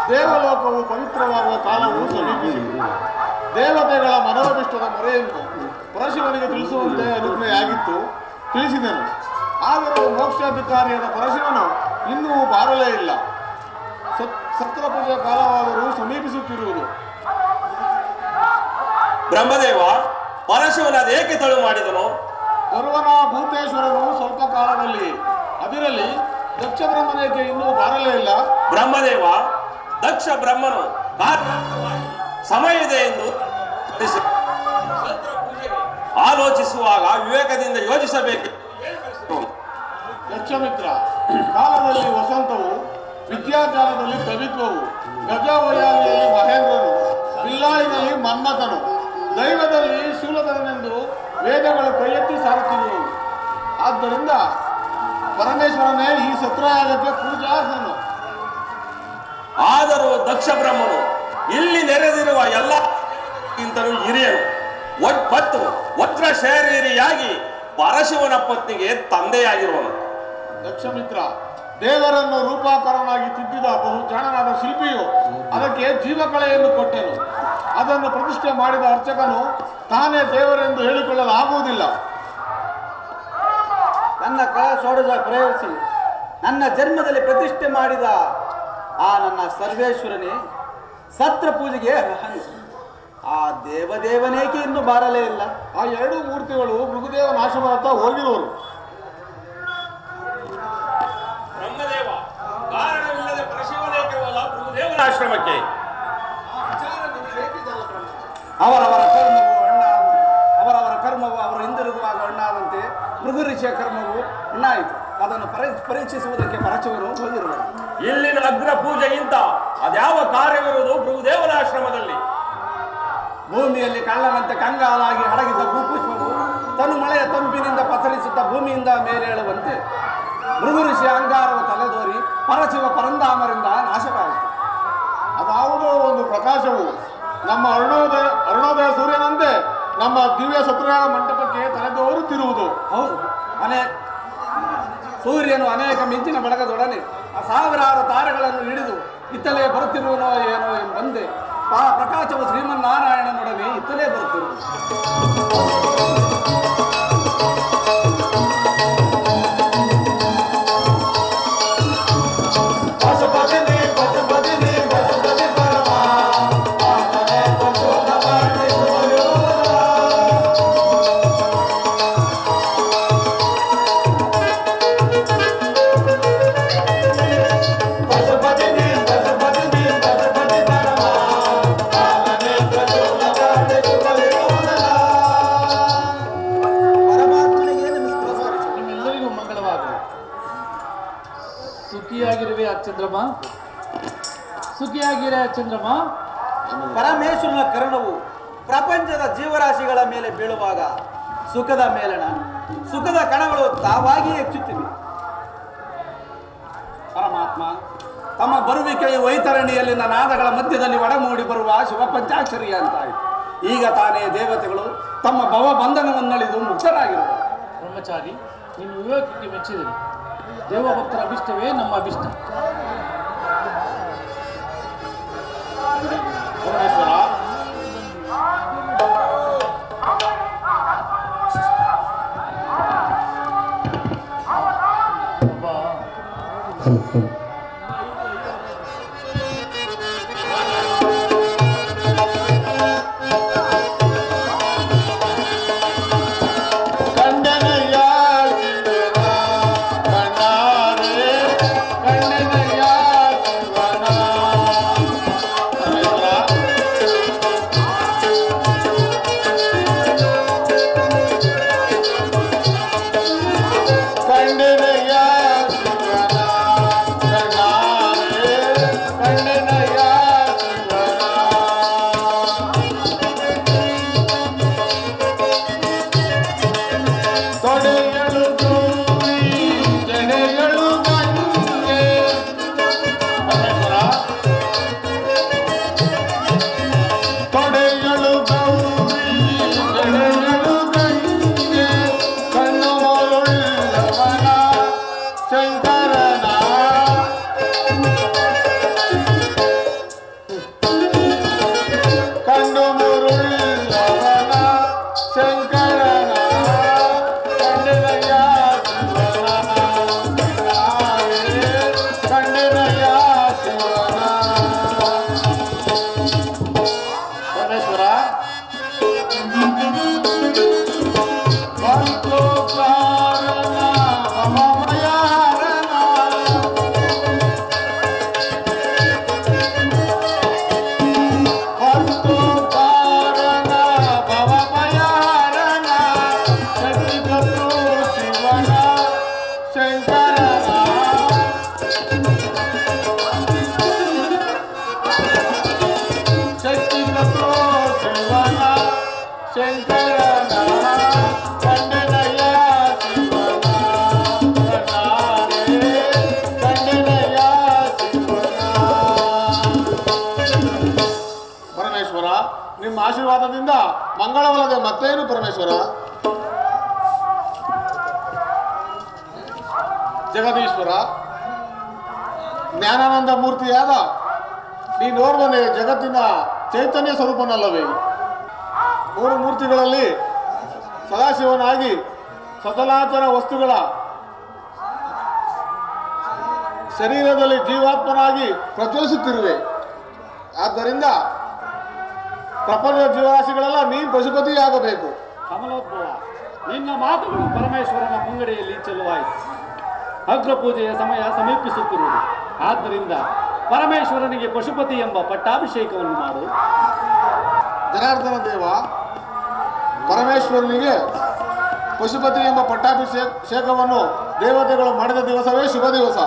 ದೇವಲೋಕವು ಪವಿತ್ರವಾಗುವ ಕಾಲವು ಸಮೀಪಿಸಿತು. ದೇವತೆಗಳ ಮನೋಭಿಷ್ಟದ ಮೊರೆಯನ್ನು ಪರಶಿವನಿಗೆ ತಿಳಿಸುವಂತೆ ಅನುಜ್ಞೆಯಾಗಿತ್ತು. ತಿಳಿಸಿದನು. ಆದರೂ ಮೋಕ್ಷಾಧಿಕಾರಿಯಾದ ಪರಶಿವನು ಇನ್ನೂ ಬಾರಲೇ ಇಲ್ಲ. ಸತ್ರಪೂಜೆ ಕಾಲವಾದರೂ ಸಮೀಪಿಸುತ್ತಿರುವುದು. ಬ್ರಹ್ಮದೇವ, ಪರಶಿವನ ಏಕೆ ತಳು ಮಾಡಿದನು? ಬರುವನ ಭೂತೇಶ್ವರನು ಸ್ವಲ್ಪ ಕಾಲದಲ್ಲಿ, ಅದರಲ್ಲಿ ದಕ್ಷ ಬ್ರಹ್ಮನೇಕೆ ಇನ್ನೂ ಬಾರಲೇ ಇಲ್ಲ. ಬ್ರಹ್ಮದೇವ, ದಕ್ಷ ಬ್ರಹ್ಮನು ಸಮಯ ಇದೆ ಎಂದು ಆಲೋಚಿಸುವಾಗ ವಿವೇಕದಿಂದ ಯೋಚಿಸಬೇಕು. ದಕ್ಷಮಿತ್ರ, ಕಾಲದಲ್ಲಿ ವಸಂತವು, ವಿದ್ಯಾಕಾಲದಲ್ಲಿ ಕವಿತ್ವವು, ಗಜವಯಾಲಿಯಲ್ಲಿ ಮಹೇಂದ್ರನು, ಬಿಲ್ಲಾಳಿನಲ್ಲಿ ಮನ್ಮಥನು, ದೈವದಲ್ಲಿ ಶೂಲಧರನೆಂದು ವೇದಗಳು ಕೈ ಎತ್ತಿ ಸಾರುತ್ತಿರುವವು. ಆದ್ದರಿಂದ ಪರಮೇಶ್ವರನೇ ಈ ಸತ್ರಯಾಗಕ್ಕೆ ಪೂಜಾರ್ಹನು. ಆದರೂ ದಕ್ಷ ಬ್ರಹ್ಮನು ಇಲ್ಲಿ ನೆರೆದಿರುವ ಎಲ್ಲ ಹಿರಿಯನು, ಮತ್ತು ವಜ್ರ ಶರೀರಿಯಾಗಿ ಪರಶಿವನ ಪತ್ನಿಗೆ ತಂದೆಯಾಗಿರುವನು. ದಕ್ಷಮಿತ್ರ, ದೇವರನ್ನು ರೂಪಾಕಾರನಾಗಿ ತಿದ್ದಿದ ಬಹು ಜಾಣನಾದ ಶಿಲ್ಪಿಯು ಅದಕ್ಕೆ ಜೀವಕಳೆಯನ್ನು ಕೊಟ್ಟನು. ಅದನ್ನು ಪ್ರತಿಷ್ಠೆ ಮಾಡಿದ ಅರ್ಚಕನು ತಾನೇ ದೇವರೆಂದು ಹೇಳಿಕೊಳ್ಳಲಾಗುವುದಿಲ್ಲ. ನನ್ನ ಕಳ ಷೋಡಶ ಪ್ರಯೋಗಿಸಿ ನನ್ನ ಜನ್ಮದಲ್ಲಿ ಪ್ರತಿಷ್ಠೆ ಮಾಡಿದ ಆ ನನ್ನ ಸರ್ವೇಶ್ವರನೇ ಸತ್ರ ಪೂಜೆಗೆ ಅರ್ಹನು. ಆ ದೇವದೇವನೇಕೆ ಇನ್ನೂ ಬಾರಲೇ ಇಲ್ಲ? ಆ ಎರಡು ಮೂರ್ತಿಗಳು ಮೃಗದೇವನ ಆಶ್ರಮದತ್ತ ಹೋಗಿರುವರು. ಬ್ರಹ್ಮದೇವ ಕಾರಣವಿಲ್ಲದೆ ಪರಶಿವನೇಕೆ ಹೋದ ಮೃಗದೇವನ ಆಶ್ರಮಕ್ಕೆ? ಅವರವರ ಕರ್ಮವು ಅವರು ಹಿಂದಿರುಗುವಾಗ ಅಣ್ಣಾದಂತೆ ಮೃಗ ಋಷಿಯ ಕರ್ಮವು ಅಣ್ಣಾಯಿತು. ಅದನ್ನು ಪರೀಕ್ಷಿಸುವುದಕ್ಕೆ ಪರಶಿವರು ಹೋಗಿರುವರು. ಇಲ್ಲಿನ ಅಗ್ರ ಪೂಜೆಗಿಂತ ಅದ್ಯಾವ ಕಾರ್ಯವಿರುವುದು ಮೃಗದೇವನ ಆಶ್ರಮದಲ್ಲಿ? ಭೂಮಿಯಲ್ಲಿ ಕಳ್ಳನಂತೆ ಕಂಗಾಲಾಗಿ ಹಡಗಿದ್ದ ಭೂಪುಷ್ಪವು ತನ್ನ ಮಳೆಯ ತಂಪಿನಿಂದ ಪಸರಿಸುತ್ತಾ ಭೂಮಿಯಿಂದ ಮೇಲೇಳುವಂತೆ ಮೃಗ ಋಷಿಯ ಅಂಗಾರವು ತಲೆದೋರಿ ಪರಶಿವ ಪರಂಧಾಮರಿಂದ ನಾಶವಾಯಿತು. ಅದಾವುದೋ ಒಂದು ಪ್ರಕಾಶವು ನಮ್ಮ ಅರುಣೋದಯ ಸೂರ್ಯನಂತೆ ನಮ್ಮ ದಿವ್ಯ ಸತ್ಯನಾರಾಯಣ ಮಂಟಪಕ್ಕೆ ತಲೆದೋರುತ್ತಿರುವುದು. ಹೌದು, ಸೂರ್ಯನು ಅನೇಕ ಮಿಂಚಿನ ಬೆಳಗದೊಡನೆ ಆ ಸಾವಿರಾರು ತಾರೆಗಳನ್ನು ಹಿಡಿದು ಇತ್ತಲೇ ಬರುತ್ತಿರುವನೋ ಏನೋ ಎಂಬಂತೆ ಆ ಪ್ರಕಾಶವು ಶ್ರೀಮನ್ನಾರಾಯಣನೊಡನೆ ಇತ್ತಲೇ ಬರುತ್ತಿರುವುದು. ಸುಖಿಯಾಗಿರುವೆ ಚಂದ್ರಮ, ಸುಖಿಯಾಗಿರ ಚಂದ್ರಮ. ಪರಮೇಶ್ವರನ ಕರುಣವು ಪ್ರಪಂಚದ ಜೀವರಾಶಿಗಳ ಮೇಲೆ ಬೀಳುವಾಗ ಸುಖದ ಮೇಲಣ ಸುಖದ ಕಣಗಳು ತಾವಾಗಿ ಹೆಚ್ಚುತ್ತಿವೆ. ಪರಮಾತ್ಮ ತಮ್ಮ ಬರುವಿಕೆಯ ವೈತರಣಿಯಲ್ಲಿನ ನಾದಗಳ ಮಧ್ಯದಲ್ಲಿ ಒಡಮೂಡಿ ಬರುವ ಶಿವ ಪಂಚಾಕ್ಷರಿಯ ಅಂತಾಯಿತು. ಈಗ ತಾನೇ ದೇವತೆಗಳು ತಮ್ಮ ಭವಬಂಧನವನ್ನಳಿದು ಮುಕ್ತರಾಗಿರುವರು. ಬ್ರಹ್ಮಚಾರಿ, ನೀನು ವಿವೇಕಕ್ಕೆ ಮೆಚ್ಚಿದರು. ದೇವಭಕ್ತರ ಅಭಿಷ್ಟವೇ ನಮ್ಮ ಅಭಿಷ್ಟ. ಪರಮೇಶ್ವರ, ನಿಮ್ಮ ಆಶೀರ್ವಾದದಿಂದ ಮಂಗಳವಲ್ಲದೆ ಮತ್ತೇನು ಪರಮೇಶ್ವರ. ಜಗದೀಶ್ವರ, ಜ್ಞಾನಾನಂದ ಮೂರ್ತಿಯಾದ ನೀನೋರ್ವನೇ ಜಗತ್ತಿನ ಚೈತನ್ಯ ಸ್ವರೂಪನಲ್ಲವೇ? ಮೂರು ಮೂರ್ತಿಗಳಲ್ಲಿ ಸದಾಶಿವನಾಗಿ ಸಚಲಾಚರ ವಸ್ತುಗಳ ಶರೀರದಲ್ಲಿ ಜೀವಾತ್ಮನಾಗಿ ಪ್ರಜ್ವಲಿಸುತ್ತಿರುವೆ. ಆದ್ದರಿಂದ ಪ್ರಪಂಚದ ಜೀವರಾಶಿಗಳೆಲ್ಲ ನೀನು ಪಶುಪತಿಯಾಗಬೇಕು. ಕಮಲೋದ್ಭವ, ನಿನ್ನ ಮಾತುಗಳು ಪರಮೇಶ್ವರನ ಮುಂಗಡೆಯಲ್ಲಿ ಚೆಲುವಾಯಿತು. ಅಗ್ರಪೂಜೆಯ ಸಮಯ ಸಮೀಪಿಸುತ್ತಿರುವುದು. ಆದ್ದರಿಂದ ಪರಮೇಶ್ವರನಿಗೆ ಪಶುಪತಿ ಎಂಬ ಪಟ್ಟಾಭಿಷೇಕವನ್ನು ಮಾಡು. ಜನಾರ್ದನ ದೇವ, ಪರಮೇಶ್ವರನಿಗೆ ಪಶುಪತಿ ಎಂಬ ಪಟ್ಟಾಭಿಷೇಕವನ್ನು ದೇವತೆಗಳು ಮಾಡಿದ ದಿವಸವೇ ಶುಭ ದಿವಸ.